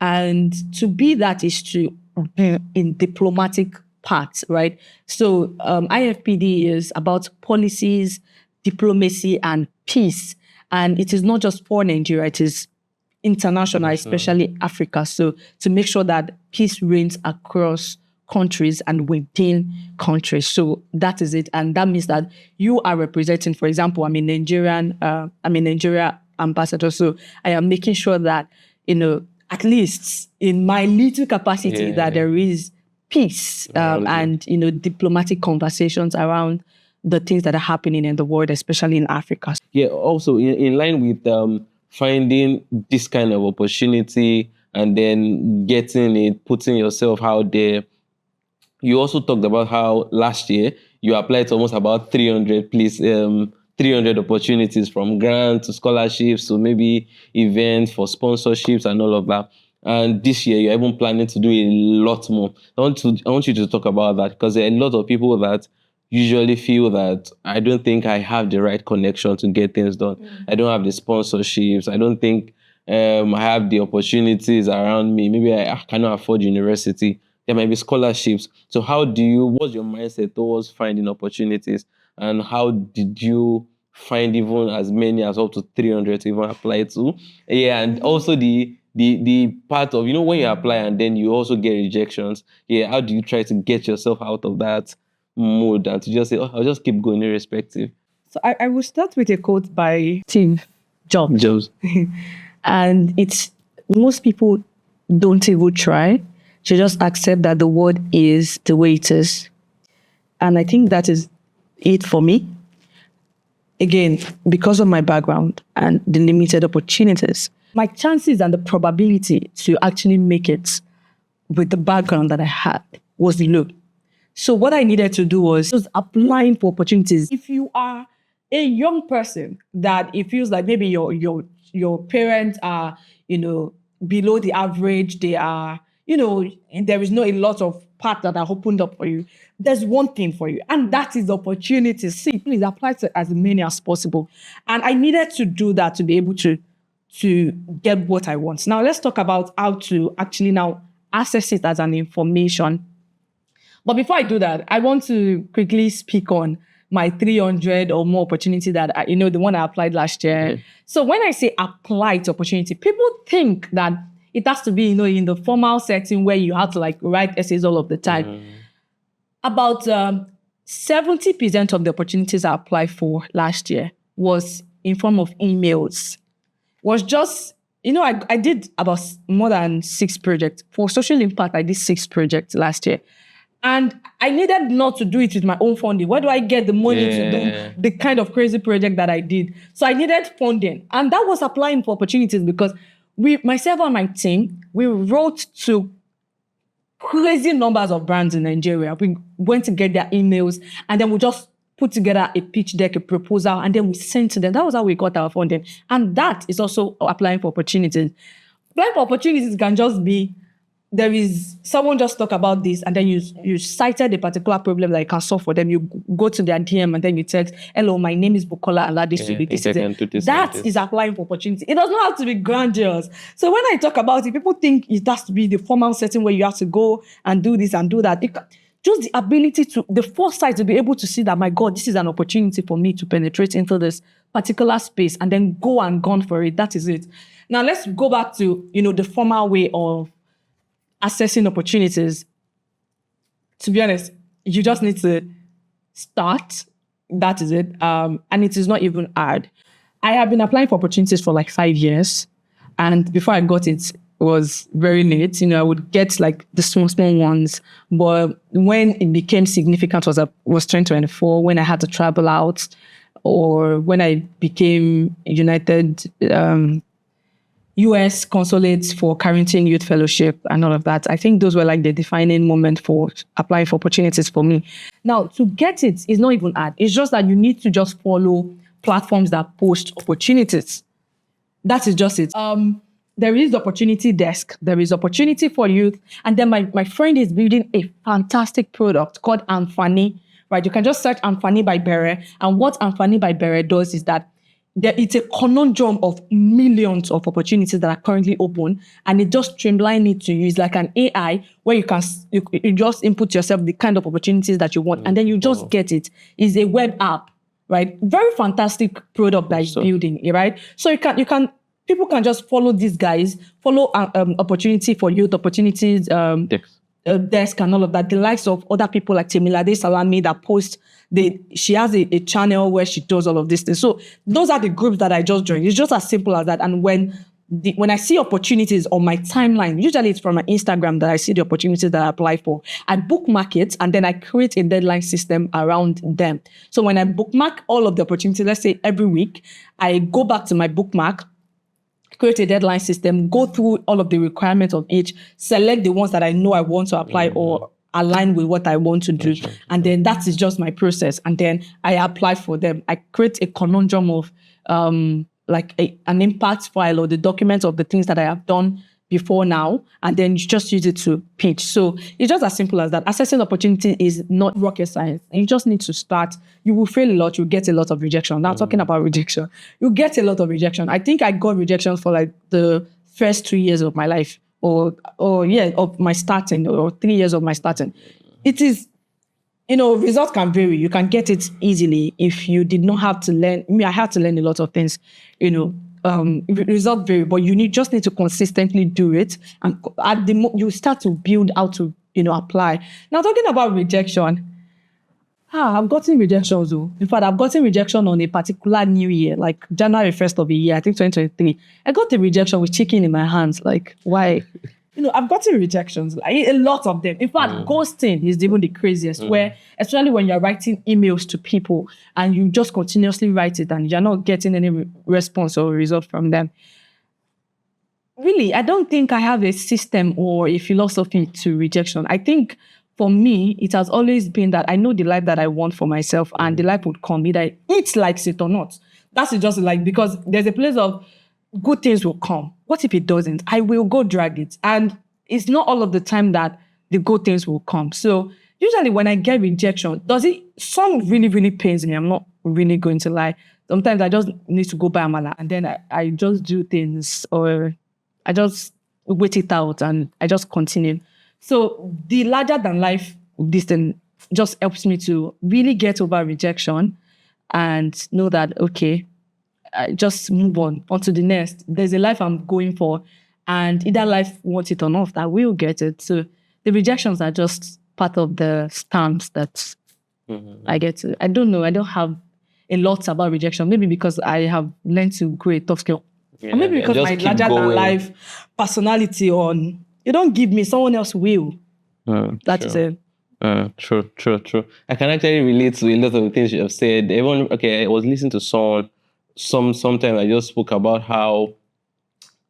And to be that is to in diplomatic parts, right? So IFPD is about policies, diplomacy, and peace. And it is not just for Nigeria, it is international, especially Africa. So to make sure that peace reigns across countries and within countries. So that is it. And that means that you are representing, for example, I'm a Nigeria ambassador. So I am making sure that, at least in my little capacity, that there is peace and, diplomatic conversations around the things that are happening in the world, especially in Africa. Yeah, also in line with finding this kind of opportunity and then getting it, putting yourself out there. You also talked about how last year you applied to almost about 300 opportunities, from grants to scholarships to maybe events for sponsorships and all of that. And this year you're even planning to do a lot more. I want you to talk about that, because there are a lot of people that usually feel that I don't think I have the right connection to get things done. I don't have the sponsorships. I don't think I have the opportunities around me. Maybe I cannot afford university. There might be scholarships. So what's your mindset towards finding opportunities? And how did you find even as many as up to 300 to even apply to? Yeah, and also the part of, when you apply and then you also get rejections. Yeah, how do you try to get yourself out of that mood and to just say, I'll just keep going irrespective? So I will start with a quote by Steve Jobs. And it's, most people don't even try. They just accept that the world is the way it is. And I think that is it for me. Again, because of my background and the limited opportunities, my chances and the probability to actually make it with the background that I had was low. So what I needed to do was applying for opportunities. If you are a young person that it feels like maybe your parents are, below the average, they are, there is not a lot of paths that are opened up for you. There's one thing for you, and that is opportunities. See, please apply to as many as possible. And I needed to do that to be able to get what I want. Now, let's talk about how to actually now access it as an information. But before I do that, I want to quickly speak on my 300 or more opportunity that, the one I applied last year. So when I say apply to opportunity, people think that it has to be, in the formal setting where you have to write essays all of the time. About 70% of the opportunities I applied for last year was in form of emails. Was just, I did about more than 6 projects. For social impact, I did 6 projects last year. And I needed not to do it with my own funding. Where do I get the money to do the kind of crazy project that I did? So I needed funding. And that was applying for opportunities, because myself and my team, we wrote to crazy numbers of brands in Nigeria. We went to get their emails, and then we just put together a pitch deck, a proposal, and then we sent to them. That was how we got our funding. And that is also applying for opportunities. Applying for opportunities can just be, there is someone just talk about this, and then you cited a particular problem that you can solve for them. You go to their DM and then you text, "Hello, my name is Bukola Aladesulu." That is applying for opportunity. It does not have to be grandiose. So when I talk about it, people think it has to be the formal setting where you have to go and do this and do that. Just the ability the foresight to be able to see that, my God, this is an opportunity for me to penetrate into this particular space and then go and gone for it. That is it. Now let's go back to, the formal way of assessing opportunities. To be honest, you just need to start. That is it. And it is not even hard. I have been applying for opportunities for 5 years. And before I got it, was very late. I would get the small ones. But when it became significant was 2024, when I had to travel out, or when I became United US consulates for Carrington Youth Fellowship and all of that. I think those were the defining moment for applying for opportunities for me. Now, to get it is not even hard. It's just that you need to just follow platforms that post opportunities. That is just it. There is the opportunity desk. There is opportunity for youth. And then my friend is building a fantastic product called Amfani, right? You can just search Amfani by Bere. And what Amfani by Bere does is that it's a conundrum of millions of opportunities that are currently open, and it just streamline it to you. It's like an AI where you just input yourself the kind of opportunities that you want, and then you just get it. It's a web app, right? Very fantastic product that is building, right? So people can just follow these guys, follow opportunity for youth, opportunities, desk and all of that. The likes of other people like Temilade Salami that post, she has a channel where she does all of these things. So those are the groups that I just joined. It's just as simple as that. And when I see opportunities on my timeline, usually it's from my Instagram that I see the opportunities that I apply for. I bookmark it, and then I create a deadline system around them. So when I bookmark all of the opportunities, let's say every week, I go back to my bookmark, create a deadline system, go through all of the requirements of each, select the ones that I know I want to apply or align with what I want to do. And then that is just my process. And then I apply for them. I create a conundrum of like an impact file or the documents of the things that I have done before now, and then you just use it to pitch. So it's just as simple as that. Assessing opportunity is not rocket science. You just need to start. You will fail a lot. You get a lot of rejection. Now talking about rejection, you get a lot of rejection. I think I got rejection for like the first 2 years of my life, of my starting, or 3 years of my starting. It is, results can vary. You can get it easily if you did not have to learn. I had to learn a lot of things, result vary, but you just need to consistently do it, and you start to build how to apply. Now talking about rejection, I've gotten rejections though. In fact, I've gotten rejection on a particular new year, like January 1st of the year, I think 2023. I got a rejection with chicken in my hands. Like, why? I've gotten rejections, like, a lot of them. In fact, ghosting is even the craziest, where, especially when you're writing emails to people and you just continuously write it and you're not getting any response or result from them. Really, I don't think I have a system or a philosophy to rejection. I think for me, it has always been that I know the life that I want for myself, and the life would come, either it likes it or not. That's just like, because there's a place of good things will come. What if it doesn't? I will go drag it. And it's not all of the time that the good things will come. So usually when I get rejection, some really, really pains me. I'm not really going to lie. Sometimes I just need to go buy amala, and then I just do things, or I just wait it out and I just continue. So the larger than life distance just helps me to really get over rejection and know that, okay, I just move on to the next. There's a life I'm going for, and either life wants it or not, I will get it. So the rejections are just part of the stamps that I get to. I don't know. I don't have a lot about rejection. Maybe because I have learned to grow a tough skill. Or maybe because my larger than life personality you don't give me, someone else will. That is it. True. I can actually relate to a lot of the things you have said. I was listening to someone. Sometime I just spoke about how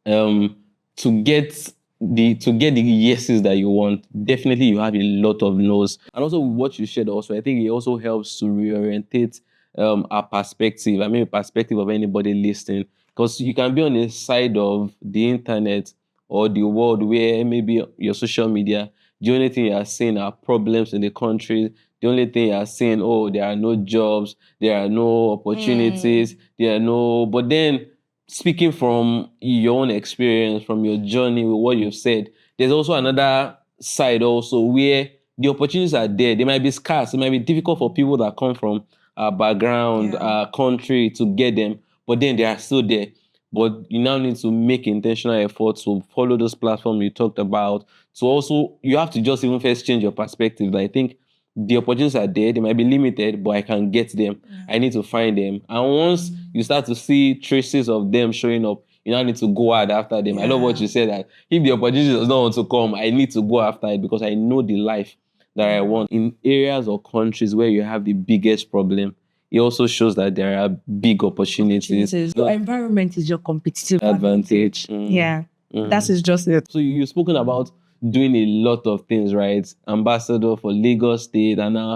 to get the yeses that you want, definitely you have a lot of no's. And also what you shared also, I think it also helps to reorientate our perspective. I mean, the perspective of anybody listening, because you can be on the side of the internet or the world where maybe your social media, the only thing you are seeing are problems in the country. The only thing you are saying, there are no jobs, there are no opportunities, but then speaking from your own experience, from your journey with what you've said, there's also another side also where the opportunities are there. They might be scarce. It might be difficult for people that come from our background, our country to get them, but then they are still there. But you now need to make intentional efforts to follow those platforms you talked about. So also, you have to just even first change your perspective. I think the opportunities are there. They might be limited, but I can get them. I need to find them. And once you start to see traces of them showing up, you now need to go hard after them. I love what you said, that if the opportunity does not want to come, I need to go after it because I know the life that I want. In areas or countries where you have the biggest problem, it also shows that there are big opportunities. Your environment is your competitive advantage. That is just it. So you've spoken about doing a lot of things, right? Ambassador for Lagos State and now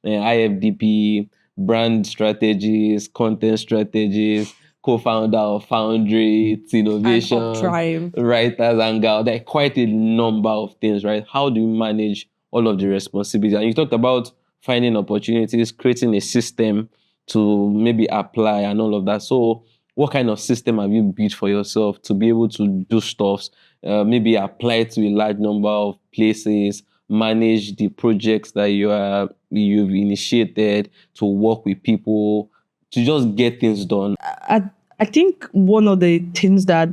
IFDP, brand strategies, content strategies, co-founder of Foundry, it's innovation, writers and gal. There are quite a number of things, right? How do you manage all of the responsibilities? And you talked about finding opportunities, creating a system to maybe apply and all of that. So what kind of system have you built for yourself to be able to do stuff, maybe apply to a large number of places, manage the projects that you've initiated, to work with people, to just get things done? I think one of the things that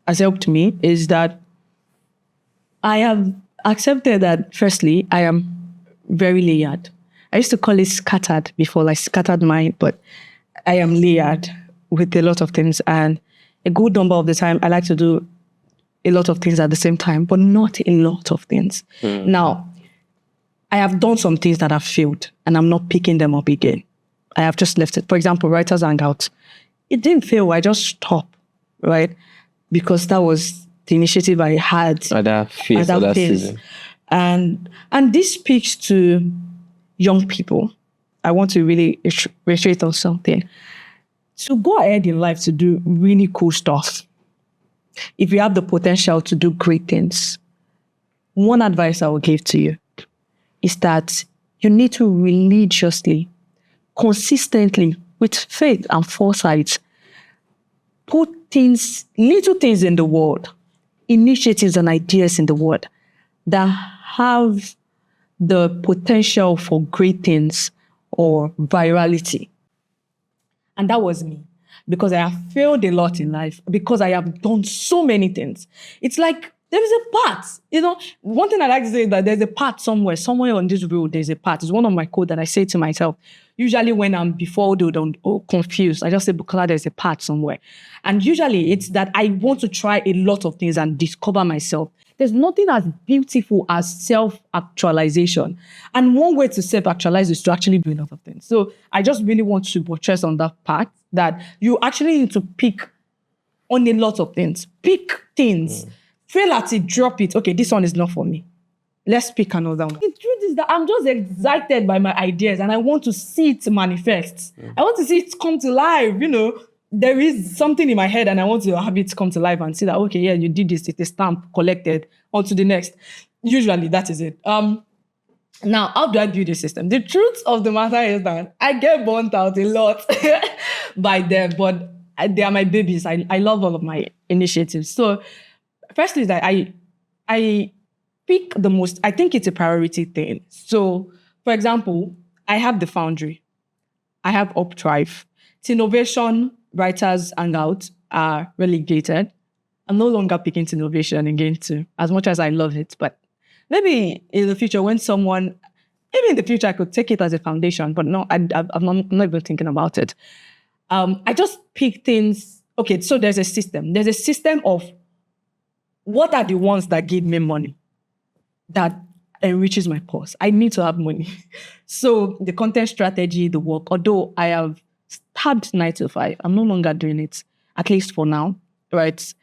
has helped me is that I have accepted that, firstly, I am very layered. I used to call it scattered before, like scattered mind, but I am layered with a lot of things. And a good number of the time, I like to do a lot of things at the same time, but not a lot of things. Now, I have done some things that have failed, and I'm not picking them up again. I have just left it. For example, Writers Hangout. It didn't fail. I just stopped, right? Because that was the initiative I had At that phase, at or that phase. season. And this speaks to young people. I want to really reiterate on something. So go ahead in life to do really cool stuff. If you have the potential to do great things, one advice I will give to you is that you need to religiously, consistently, with faith and foresight, put things, little things in the world, initiatives and ideas in the world that have the potential for great things or virality. And that was me, because I have failed a lot in life, because I have done so many things. It's like there is a path. One thing I like to say is that there's a path somewhere on this road, there's a path. It's one of my code that I say to myself. Usually when I'm befuddled or confused, I just say, Bukola, there's a path somewhere. And usually it's that I want to try a lot of things and discover myself. There's nothing as beautiful as self-actualization. And one way to self-actualize is to actually do a lot of things. So I just really want to buttress on that part, that you actually need to pick on a lot of things. Pick things. Fail at it, drop it. Okay, this one is not for me. Let's pick another one. The truth is that I'm just excited by my ideas and I want to see it manifest. I want to see it come to life, There is something in my head and I want to have it come to life and see that, okay, yeah, you did this, it's a stamp collected, on to the next. Usually that is it. Now, how do I build a system? The truth of the matter is that I get burnt out a lot by them, but they are my babies. I love all of my initiatives. So firstly, is that I pick the most, I think it's a priority thing. So, for example, I have the Foundry. I have UpDrive. It's innovation, Writers Hangout are relegated. I'm no longer picking innovation again too, as much as I love it. But maybe in the future, maybe in the future I could take it as a foundation, but no, I'm not even thinking about it. I just pick things. Okay, so there's a system. There's a system of what are the ones that give me money, that enriches my purse. I need to have money. So the content strategy, the work, although I have stabbed 9 to 5, I'm no longer doing it, at least for now, right?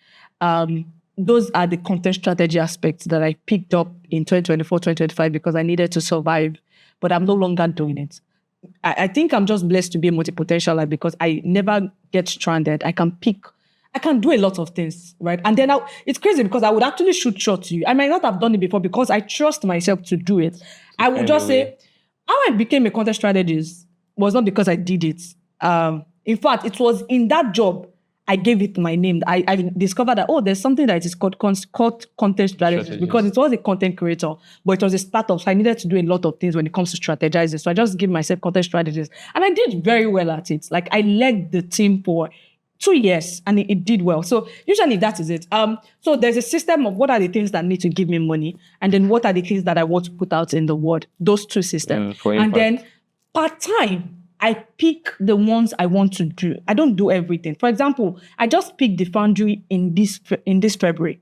Those are the content strategy aspects that I picked up in 2024, 2025 because I needed to survive, but I'm no longer doing it. I think I'm just blessed to be a multi-potential because I never get stranded. I can do a lot of things, right? And then it's crazy because I would actually shoot shot to you. I might not have done it before because I trust myself to do it. I would just say, how I became a content strategist was not because I did it. In fact, it was in that job I gave it my name. I discovered that, there's something that is called content strategist because it was a content creator, but it was a startup. So I needed to do a lot of things when it comes to strategizing. So I just gave myself content strategist and I did very well at it. Like I led the team for 2 years and it did well. So usually that is it. So there's a system of what are the things that need to give me money and then what are the things that I want to put out in the world. Those two systems. And then part-time, I pick the ones I want to do. I don't do everything. For example, I just picked the Foundry in this February.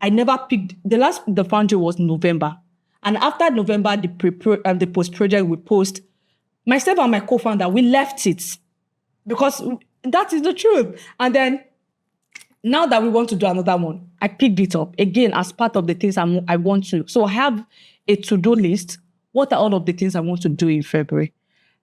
I never picked, the Foundry was November. And after November, the post-project we post, myself and my co-founder, we left it because that is the truth. And then now that we want to do another one, I picked it up again as part of the things I want to. So I have a to-do list. What are all of the things I want to do in February?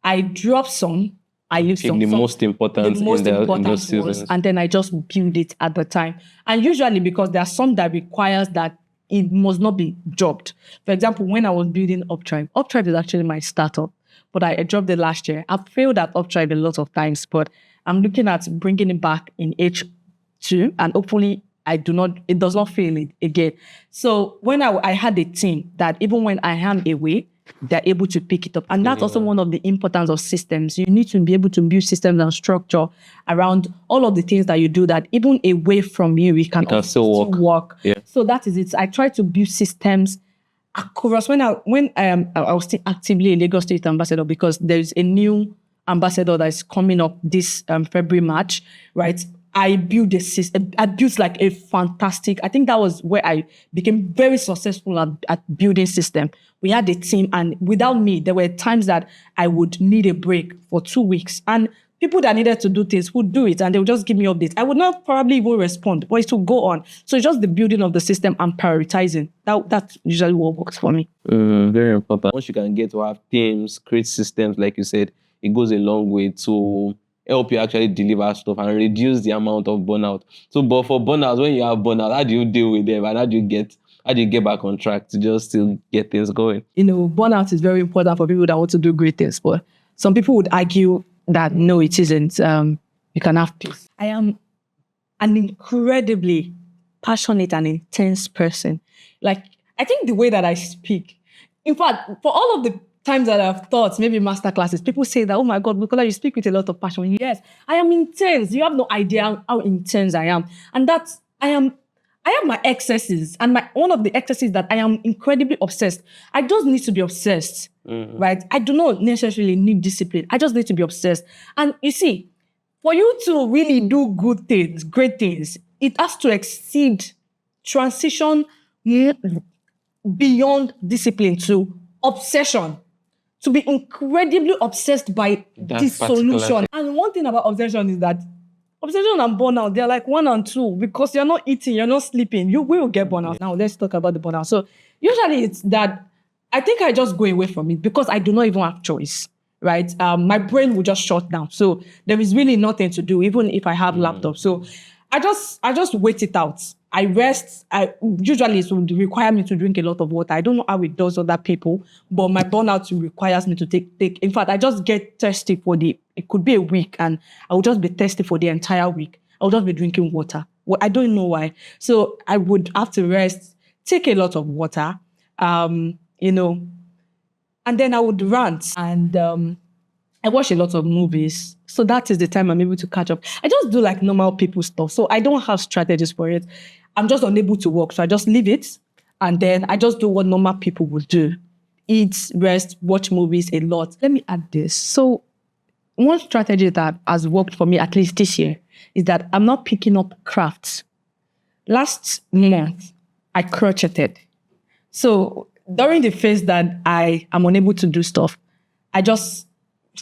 I drop some, I leave some. The most important in those seasons. And then I just build it at the time. And usually because there are some that requires that it must not be dropped. For example, when I was building UpDrive is actually my startup. but I dropped it last year. I've failed at Uptribe a lot of times, but I'm looking at bringing it back in H2, and hopefully it does not fail it again. So when I had a team that even when I am away, they're able to pick it up. And that's also one of the importance of systems. You need to be able to build systems and structure around all of the things that you do, that even away from you, it can still work. Yeah. So that is it. I try to build systems across. When I was still actively a Lagos State ambassador, because there's a new ambassador that is coming up this February, March, right? I built a system. I built like a fantastic, I think that was where I became very successful at building system. We had a team, and without me, there were times that I would need a break for 2 weeks. And people that needed to do things would do it, and they would just give me updates. I would not probably even respond, but it would go on. So it's just the building of the system and prioritizing. That's usually what works for me. Very important. Once you can get to have teams, create systems, like you said, it goes a long way to help you actually deliver stuff and reduce the amount of burnout. So, but for burnout, when you have burnout, how do you deal with them, and how do you get back on track to just still get things going? Burnout is very important for people that want to do great things, but some people would argue that no, it isn't. You can have peace. I am an incredibly passionate and intense person. Like, I think the way that I speak, in fact, for all of the times that I've taught, maybe master classes, people say that, oh my God, Bukola, you speak with a lot of passion. Yes, I am intense. You have no idea how intense I am. And I have my excesses, and one of the excesses that I am incredibly obsessed. I just need to be obsessed, right? I do not necessarily need discipline. I just need to be obsessed. And you see, for you to really do good things, great things, it has to transition beyond discipline to obsession. To be incredibly obsessed by this solution. And one thing about obsession is that obsession and burnout, they're like 1 and 2, because you're not eating, you're not sleeping, you will get burnout. Yeah. Now let's talk about the burnout. So usually it's that I think I just go away from it because I do not even have choice, right? My brain will just shut down. So there is really nothing to do, even if I have laptop. So I just wait it out. I rest. Usually it would require me to drink a lot of water. I don't know how it does other people, but my burnout requires me to take. In fact, I just get thirsty it could be a week, and I will just be thirsty for the entire week. I will just be drinking water. Well, I don't know why. So I would have to rest, take a lot of water, and then I would rant, and I watch a lot of movies. So that is the time I'm able to catch up. I just do like normal people stuff. So I don't have strategies for it. I'm just unable to work. So I just leave it. And then I just do what normal people would do. Eat, rest, watch movies a lot. Let me add this. So one strategy that has worked for me, at least this year, is that I'm not picking up crafts. Last month, I crocheted. So during the phase that I am unable to do stuff, I just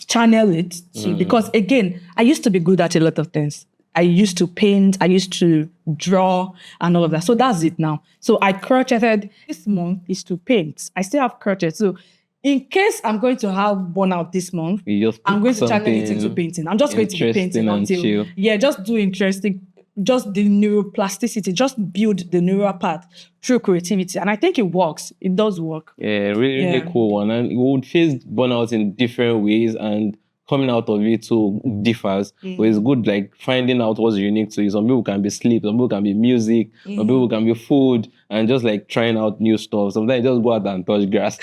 channel it because, again, I used to be good at a lot of things. I used to paint, I used to draw and all of that. So that's it now. So I crocheted. This month is to paint. I still have crochet. So in case I'm going to have burnout this month, I'm going to channel it into painting. I'm just going to be painting until, just do interesting, just the neuroplasticity, just build the neural path through creativity. And I think it works. It does work. Yeah, really cool one. And we would face burnout in different ways, and coming out of it too differs. But it's good, like, finding out what's unique to you. Some people can be sleep, some people can be music, some people can be food, and just like trying out new stuff. Sometimes you just go out and touch grass.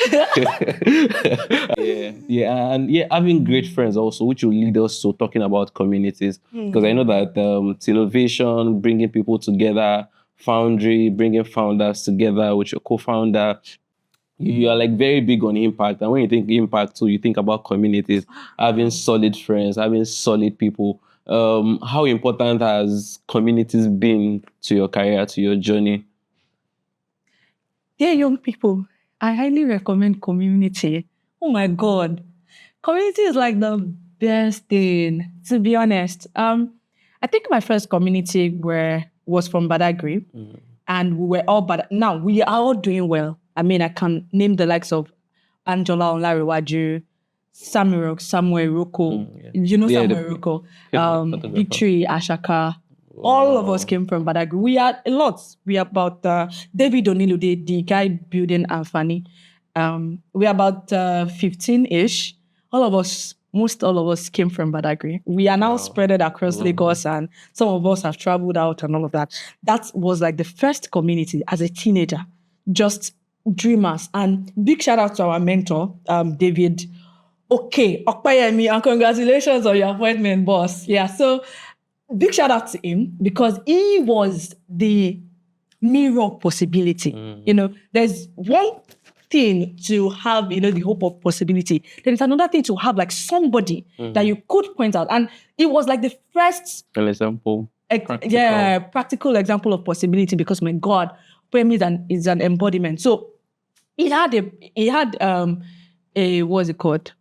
Having great friends also, which will lead us to talking about communities. Because I know that it's innovation, bringing people together, Foundry, bringing founders together with your co-founder. You are like very big on impact. And when you think impact too, you think about communities, having solid friends, having solid people. How important has communities been to your career, to your journey? Dear young people, I highly recommend community. Oh my God. Community is like the best thing, to be honest. I think my first community was from Badagry. And we were all now we are all doing well. I mean, I can name the likes of Angela Olariwaju, Samuel Roko. You know Samuel Roko. Victory, Ashaka. Wow. All of us came from Badagry. We are a lot. We are about David Onilude, the guy building Anfani. We are about 15-ish most all of us came from Badagry. We are now spread across Lagos, and some of us have traveled out and all of that. That was like the first community as a teenager, just dreamers. And big shout out to our mentor, David. Okay, Okpayemi, and congratulations on your appointment, boss. Yeah, so big shout out to him because he was the mirror possibility. There's one thing to have, the hope of possibility. Then it's another thing to have like somebody that you could point out. And it was like the first An example. Practical example of possibility because my God, Okpayemi is an embodiment. So he had a what's it called?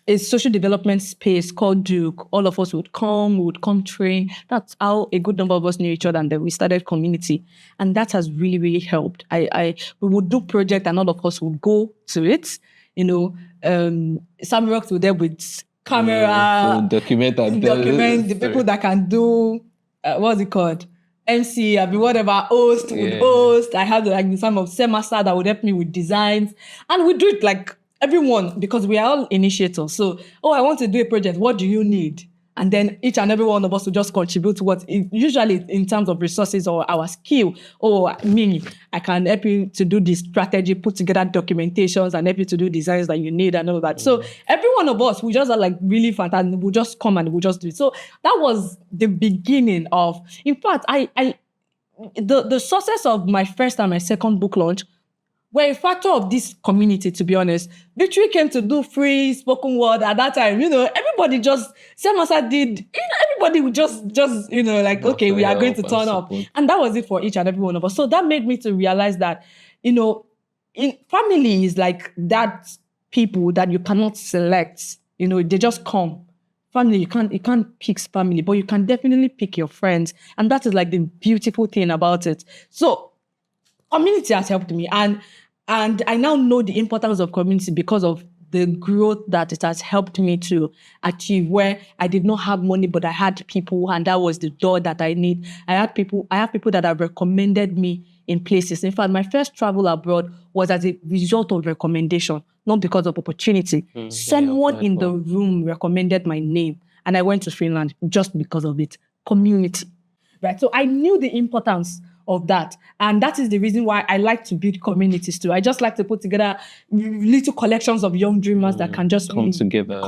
A social development space called Duke. All of us would come train. That's how a good number of us knew each other, and then we started community. And that has really, really helped. We would do project and all of us would go to it. Sam Rocks were there with camera. Document the people that can do, what's it called? MC, whatever, host would host. I had like some of semester that would help me with designs. And we do it like everyone, because we are all initiators. So, I want to do a project. What do you need? And then each and every one of us will just contribute to what, usually in terms of resources or our skill. I can help you to do this strategy, put together documentations, and help you to do designs that you need and all that. So every one of us, we just are like really fantastic. We'll just come and we'll just do it. So that was the beginning of, in fact, the success of my first and my second book launch were a factor of this community, to be honest. Victory came to do free spoken word at that time. Everybody just, Semasa did, everybody would just, okay, we are going to turn up. And that was it for each and every one of us. So that made me to realize that, in family is like that people that you cannot select. They just come. Family, you can't pick family, but you can definitely pick your friends. And that is like the beautiful thing about it. So community has helped me. And I now know the importance of community because of the growth that it has helped me to achieve, where I did not have money, but I had people, and that was the door that I need. I have people that have recommended me in places. In fact, my first travel abroad was as a result of recommendation, not because of opportunity. Someone in the room recommended my name, and I went to Finland just because of it. Community, right? So I knew the importance of that. And that is the reason why I like to build communities too. I just like to put together little collections of young dreamers that can just come together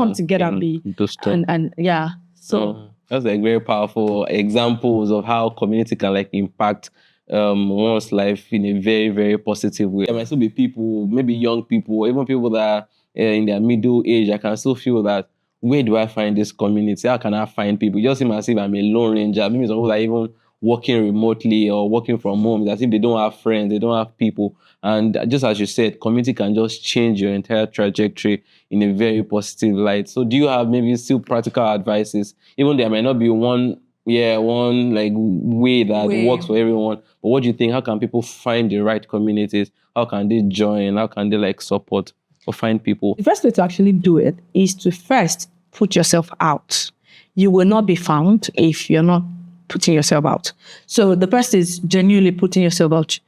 and be, and yeah. So that's like very powerful examples of how community can like impact one's life in a very, very positive way. There might still be people, maybe young people, even people that are in their middle age. I can still feel that, where do I find this community? How can I find people? It just seems as if I'm a lone ranger. Maybe some people are even working remotely or working from home, as if they don't have friends, they don't have people. And just as you said, community can just change your entire trajectory in a very positive light. So do you have maybe still practical advices? Even there might not be one like way that works for everyone. But what do you think? How can people find the right communities? How can they join? How can they like support or find people? The first way to actually do it is to first put yourself out. You will not be found if you're not putting yourself out. So the first is genuinely putting yourself out.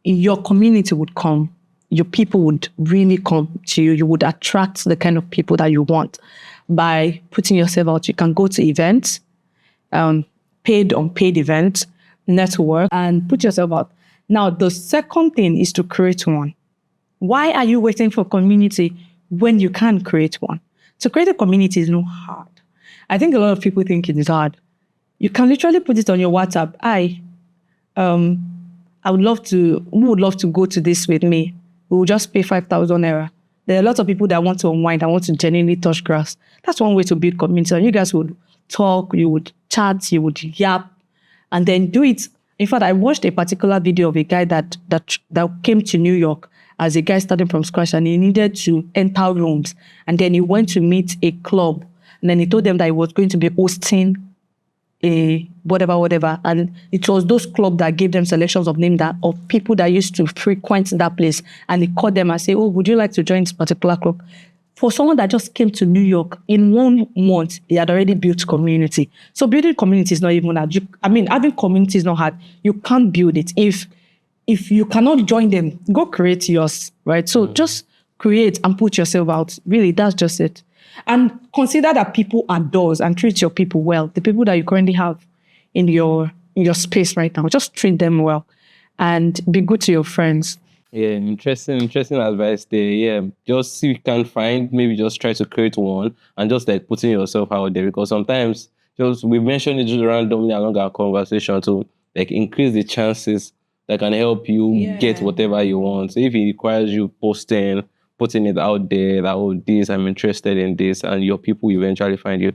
Your community would come. Your people would really come to you. You would attract the kind of people that you want by putting yourself out. You can go to events, paid, unpaid events, network, and put yourself out. Now, the second thing is to create one. Why are you waiting for community when you can create one? To create a community is not hard. I think a lot of people think it is hard. You can literally put it on your WhatsApp. Who would love to go to this with me? We will just pay 5,000 naira. There are a lot of people that want to unwind and want to genuinely touch grass. That's one way to build community. And you guys would talk, you would chat, you would yap, and then do it. In fact, I watched a particular video of a guy that came to New York as a guy starting from scratch, and he needed to enter rooms. And then he went to meet a club. And then he told them that he was going to be hosting a whatever. And it was those clubs that gave them selections of names of people that used to frequent that place. And he called them and said, would you like to join this particular club? For someone that just came to New York, in 1 month, he had already built community. So building community is not even hard. Having community is not hard. You can't build it. If you cannot join them, go create yours, right? So just create and put yourself out. Really, that's just it. And consider that people are doors and treat your people well. The people that you currently have in your space right now, just treat them well and be good to your friends. Yeah, interesting advice there. Yeah, just see if you can find, maybe just try to create one and just like putting yourself out there, because sometimes just we mentioned it just randomly along our conversation to like increase the chances that can help you get whatever you want. So if it requires you putting it out there that, oh, this, I'm interested in this, and your people eventually find you.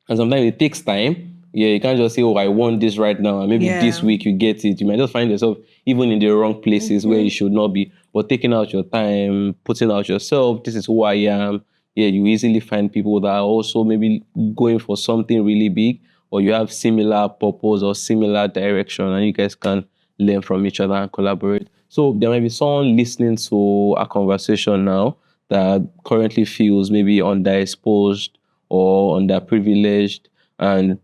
And sometimes it takes time. Yeah, you can't just say, oh, I want this right now, and maybe this week you get it. You might just find yourself even in the wrong places where you should not be. But taking out your time, putting out yourself, this is who I am. Yeah, you easily find people that are also maybe going for something really big, or you have similar purpose or similar direction, and you guys can learn from each other and collaborate. So there might be someone listening to a conversation now that currently feels maybe underexposed or underprivileged, and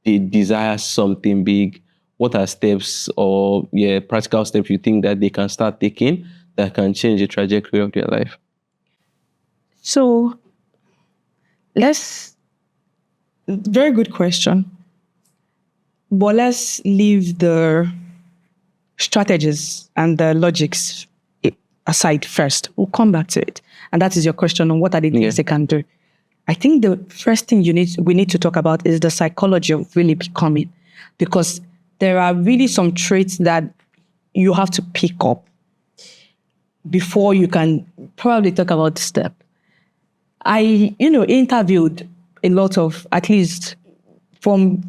they desire something big. What are steps or practical steps you think that they can start taking that can change the trajectory of their life? So very good question. But let's leave the strategies and the logics aside first. We'll come back to it. And that is your question on what are the things they can do. I think the first thing we need to talk about is the psychology of really becoming, because there are really some traits that you have to pick up before you can probably talk about the step. I, interviewed a lot of, at least from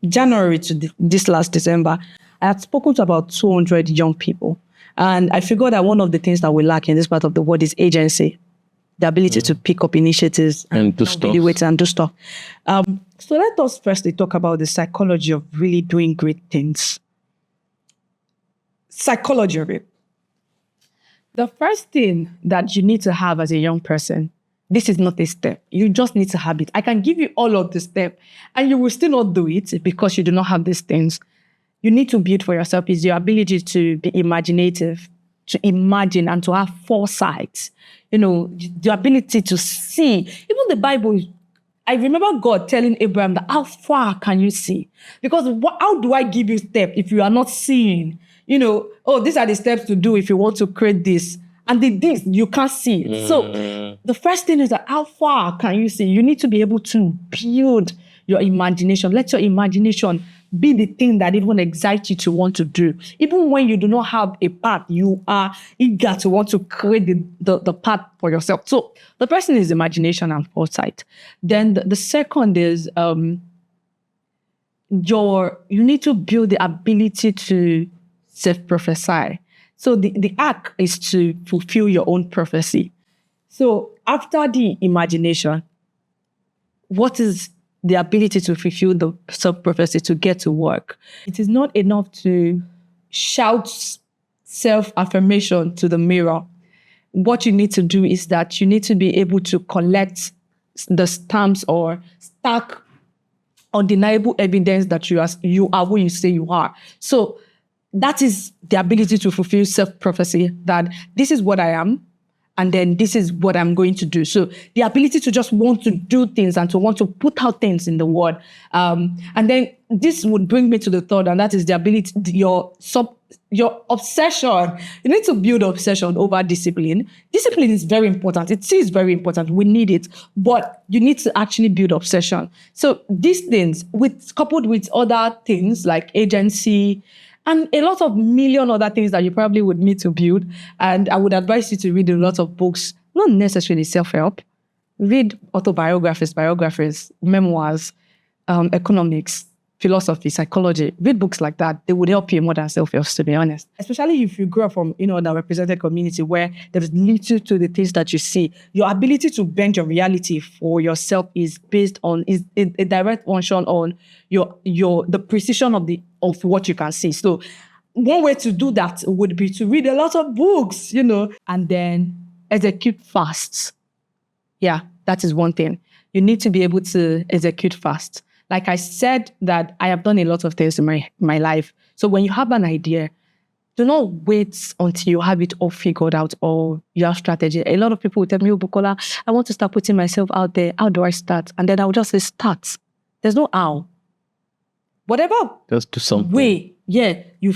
January to this last December, I had spoken to about 200 young people. And I figured that one of the things that we lack in this part of the world is agency. The ability to pick up initiatives and do stuff. And do stuff. So let us firstly talk about the psychology of really doing great things. Psychology of it. The first thing that you need to have as a young person, this is not a step. You just need to have it. I can give you all of the steps and you will still not do it because you do not have these things. You need to build for yourself is your ability to be imaginative, to imagine and to have foresight. The ability to see. Even the Bible, I remember God telling Abraham that how far can you see? Because how do I give you steps if you are not seeing? These are the steps to do if you want to create this. And this, you can't see it. So the first thing is that how far can you see? You need to be able to build your imagination. Let your imagination be the thing that even excites you to want to do. Even when you do not have a path, you are eager to want to create the path for yourself. So the person is imagination and foresight. Then the second is you need to build the ability to self-prophesy. So the act is to fulfill your own prophecy. So after the imagination, what is the ability to fulfill the self-prophecy, to get to work? It is not enough to shout self-affirmation to the mirror. What you need to do is that you need to be able to collect the stamps or stack undeniable evidence that you are who you say you are. So that is the ability to fulfill self-prophecy, that this is what I am, and then this is what I'm going to do. So the ability to just want to do things and to want to put out things in the world. And then this would bring me to the third, and that is the ability, your obsession. You need to build obsession over discipline. Discipline is very important. It is very important. We need it. But you need to actually build obsession. So these things, coupled with other things like agency, and a lot of million other things that you probably would need to build. And I would advise you to read a lot of books, not necessarily self-help. Read autobiographies, biographies, memoirs, economics, philosophy, psychology. Read books like that. They would help you more than self-help, to be honest. Especially if you grow up from, the represented community where there is little to the things that you see. Your ability to bend your reality for yourself is based on, is a direct function on the precision of what you can see. So one way to do that would be to read a lot of books, and then execute fast. Yeah, that is one thing. You need to be able to execute fast. Like I said, that I have done a lot of things in my life. So when you have an idea, do not wait until you have it all figured out or you have strategy. A lot of people will tell me, oh, Bukola, I want to start putting myself out there. How do I start? And then I'll just say, start. There's no how. Whatever Just do something. way, you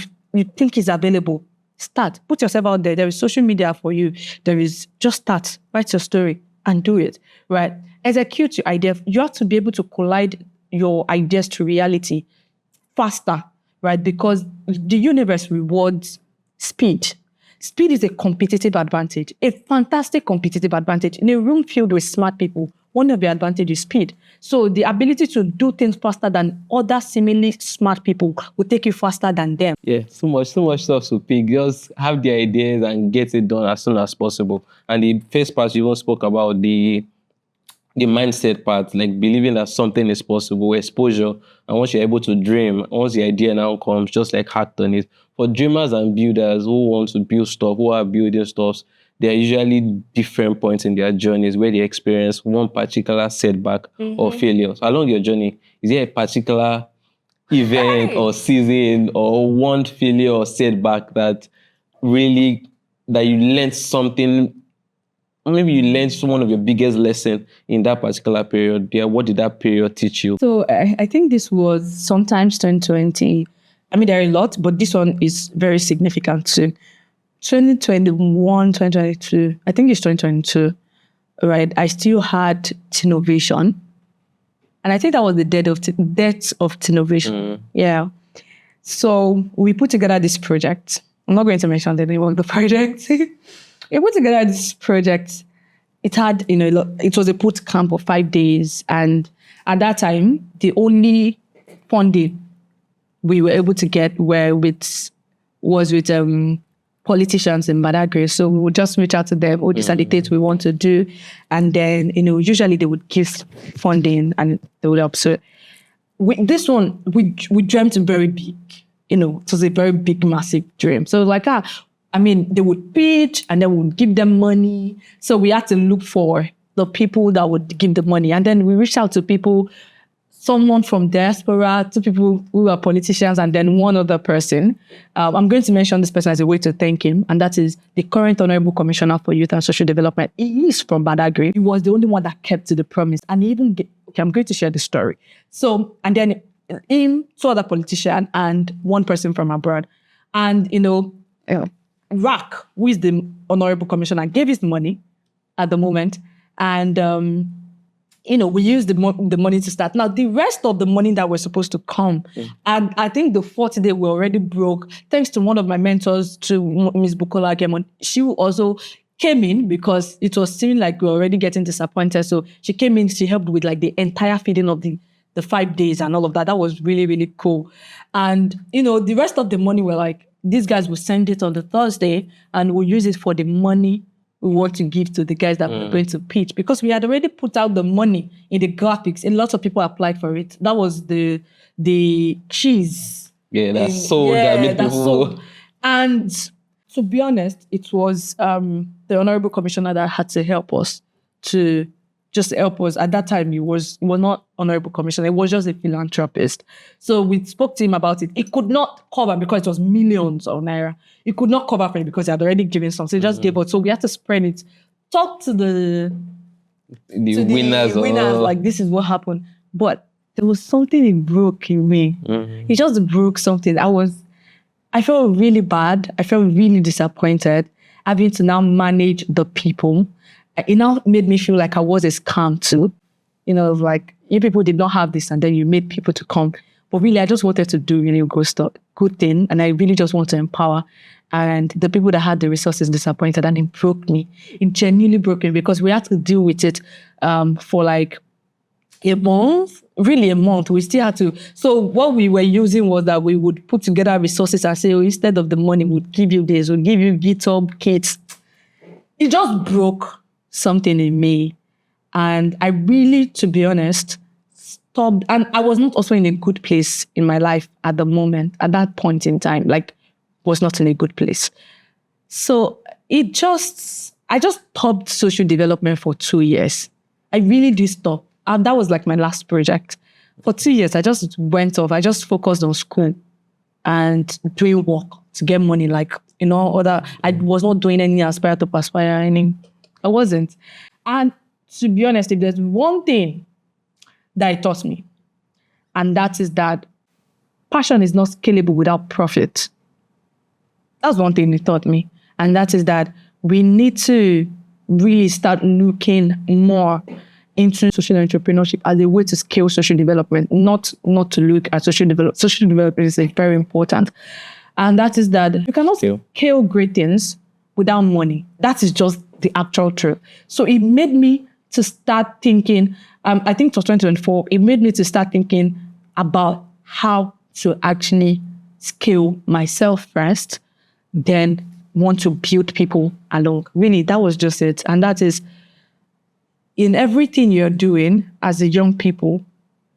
think is available, start. Put yourself out there. There is social media for you. There is, just start. Write your story and do it, right? Execute your idea. You have to be able to collide your ideas to reality faster, right? Because the universe rewards speed. Speed is a competitive advantage, a fantastic competitive advantage. In a room filled with smart people, one of the advantages is speed. So the ability to do things faster than other similarly smart people will take you faster than them. Yeah, so much stuff to pick. Just have the ideas and get it done as soon as possible. And the first part you even spoke about the mindset part, like believing that something is possible, exposure, and once you're able to dream, once the idea now comes, just like act on it. For dreamers and builders who want to build stuff, who are building stuff, there are usually different points in their journeys where they experience one particular setback or failure. So along your journey, is there a particular event or season or one failure or setback that you learned something? Maybe you learned one of your biggest lessons in that particular period. Yeah, what did that period teach you? So I think this was sometimes 2020. I mean, there are a lot, but this one is very significant too. 2021, 2022, I think it's 2022, right? I still had Tinnovation. And I think that was the death of Tinnovation. Yeah. So we put together this project. I'm not going to mention the name of the project. We put together this project. It had, it was a boot camp of 5 days. And at that time, the only funding we were able to get was with politicians in Badagry. So we would just reach out to them, these are the things we want to do. And then, usually they would give funding and they would help. So this one, we dreamt very big. It was a very big, massive dream. So they would pitch and then we would give them money. So we had to look for the people that would give the money. And then we reached out to people, someone from diaspora, two people who are politicians, and then one other person. I'm going to mention this person as a way to thank him, and that is the current Honorable Commissioner for Youth and Social Development. He is from Badagry. He was the only one that kept to the promise. And I'm going to share the story. So, and then him, two other politicians, and one person from abroad. And, Rack, who is the Honorable Commissioner, gave his money at the moment. And, we used the money to start. Now, the rest of the money that was supposed to come, and I think the fourth day we already broke, thanks to one of my mentors, to Ms. Bukola Aladesulu. She also came in because it was seeming like we were already getting disappointed. So she came in, she helped with the entire feeding of the 5 days and all of that. That was really, really cool. And, the rest of the money were these guys will send it on the Thursday and we'll use it for the money we want to give to the guys that we're going to pitch, because we had already put out the money in the graphics and lots of people applied for it. That was the cheese. Yeah, that's sold. That's sold. And to be honest, it was the Honorable Commissioner that had to help us to just help us. At that time, he was not Honorable Commissioner. He was just a philanthropist. So we spoke to him about it. He could not cover because it was millions of naira. He could not cover for it because he had already given some. So he just gave us. So we had to spread it. Talk to the winners. This is what happened. But there was something he broke in me. He just broke something. I felt really bad. I felt really disappointed having to now manage the people. It now made me feel like I was a scam too. You people did not have this and then you made people to come. But really, I just wanted to do good thing. And I really just want to empower. And the people that had the resources disappointed, and it broke me. It genuinely broke me because we had to deal with it for a month. Really a month. We still had to. So what we were using was that we would put together resources and say, instead of the money, we'd give you this, we'll give you GitHub kits. It just broke something in me. And I really, to be honest, stopped. And I was not also in a good place in my life at the moment, at that point in time, was not in a good place. So I just stopped social development for 2 years. I really did stop. And that was my last project. For 2 years, I just went off. I just focused on school. and doing work to get money. Like, I was not doing any aspire to perspire, any. I wasn't. And to be honest, if there's one thing that it taught me, and that is that passion is not scalable without profit. That's one thing it taught me. And that is that we need to really start looking more into social entrepreneurship as a way to scale social development, not to look at social development. Social development is very important. And that is that you cannot scale great things without money. That is just the actual truth. So it made me to start thinking, I think it was 2024, it made me to start thinking about how to actually scale myself first, then want to build people along. Really, that was just it. And that is, in everything you're doing as a young people,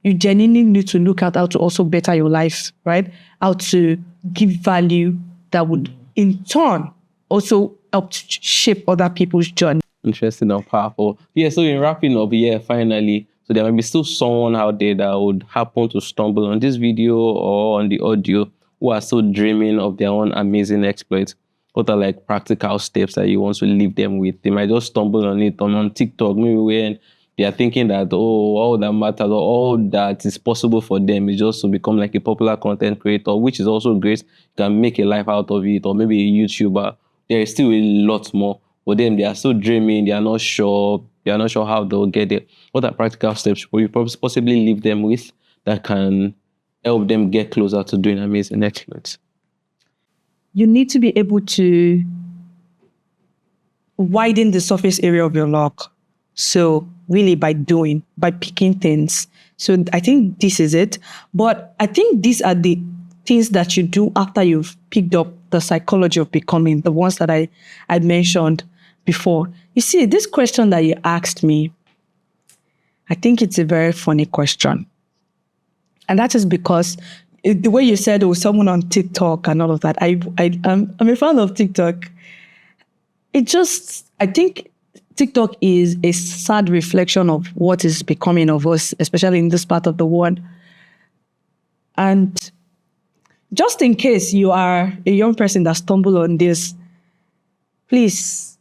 you genuinely need to look at how to also better your life, right? How to give value that would, in turn, also help to shape other people's journey. Interesting and powerful. Yeah, so in wrapping up, finally, so there might be still someone out there that would happen to stumble on this video or on the audio who are still dreaming of their own amazing exploits. What are like practical steps that you want to leave them with? They might just stumble on it on TikTok, maybe when they are thinking that, all that matters or all that is possible for them is just to become like a popular content creator, which is also great. You can make a life out of it, or maybe a YouTuber. There is still a lot more. For them, they are still dreaming. They are not sure. They are not sure how they'll get it. What are practical steps will you possibly leave them with that can help them get closer to doing amazing exploits? You need to be able to widen the surface area of your luck. So really by picking things. So I think this is it. But I think these are the things that you do after you've picked up the psychology of becoming, the ones that I mentioned before. You see, this question that you asked me, I think it's a very funny question. And that is because the way you said it was someone on TikTok and all of that, I'm a fan of TikTok. I think TikTok is a sad reflection of what is becoming of us, especially in this part of the world. And just in case you are a young person that stumbled on this, please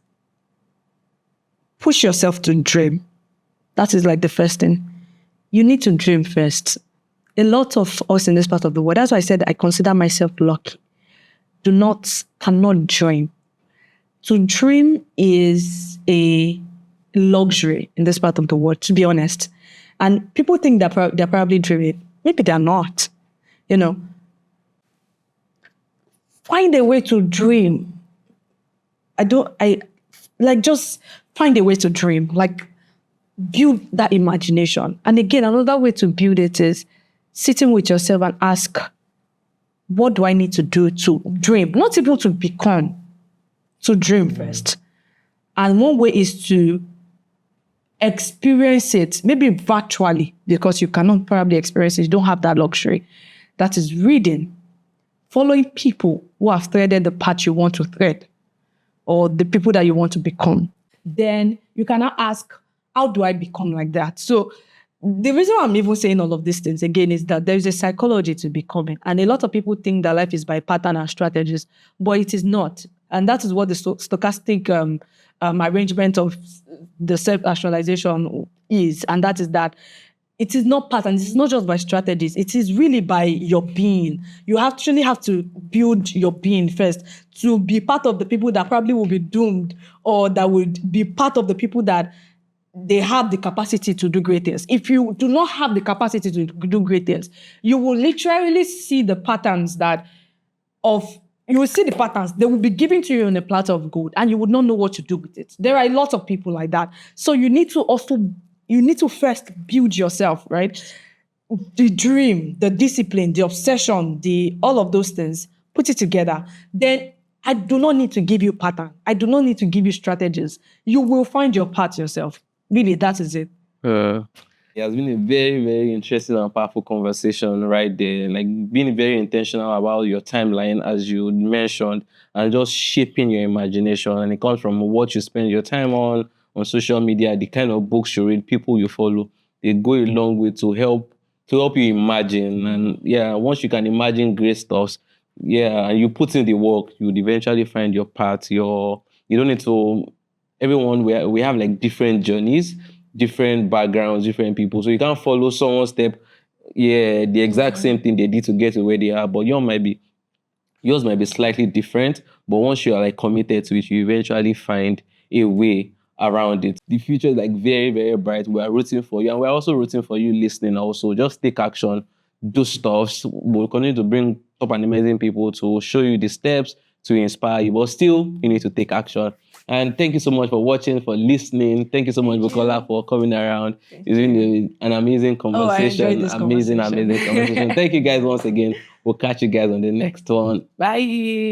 push yourself to dream. That is like the first thing. You need to dream first. A lot of us in this part of the world, that's why I said I consider myself lucky, cannot dream. To dream is a luxury in this part of the world, to be honest. And people think they're probably dreaming. Maybe they're not, Find a way to dream. Just find a way to dream. Like, build that imagination. And again, another way to build it is sitting with yourself and ask, what do I need to do to dream? Not able to become, to dream first. And one way is to experience it, maybe virtually, because you cannot probably experience it. You don't have that luxury. That is reading, following people who have threaded the path you want to thread, or the people that you want to become. Then you cannot ask, how do I become like that? So the reason why I'm even saying all of these things again is that there's a psychology to becoming. And a lot of people think that life is by pattern and strategies, but it is not. And that is what the stochastic arrangement of the self-actualization is. And that is that it is not patterns. It's not just by strategies. It is really by your being. You actually have to build your being first to be part of the people that probably will be doomed, or that would be part of the people that they have the capacity to do great things. If you do not have the capacity to do great things, you will literally see the patterns you will see the patterns. They will be given to you on a platter of gold, and you would not know what to do with it. There are a lot of people like that. So you need to first build yourself, right? The dream, the discipline, the obsession, all of those things, put it together. Then I do not need to give you pattern. I do not need to give you strategies. You will find your path yourself. Really, that is it. It has been a very, very interesting and powerful conversation right there. Like, being very intentional about your timeline, as you mentioned, and just shaping your imagination. And it comes from what you spend your time on social media, the kind of books you read, people you follow. They go a long way to help you imagine. And once you can imagine great stuff, Yeah, and you put in the work, you would eventually find your path. You don't need to. Everyone, we have like different journeys, different backgrounds, different people. So you can't follow someone's step. Yeah, the exact same thing they did to get to where they are, but yours might be slightly different. But once you are like committed to it, you eventually find a way around it. The future is like very, very bright. We are rooting for you, and we're also rooting for you listening. Also, just take action, do stuff. We'll continue to bring top and amazing people to show you the steps to inspire you, but still, you need to take action. And thank you so much for watching, for listening. Thank you so much, Bukola, for coming around. It's been an amazing conversation. enjoyed this Amazing conversation. conversation. Thank you guys once again. We'll catch you guys on the next one. Bye.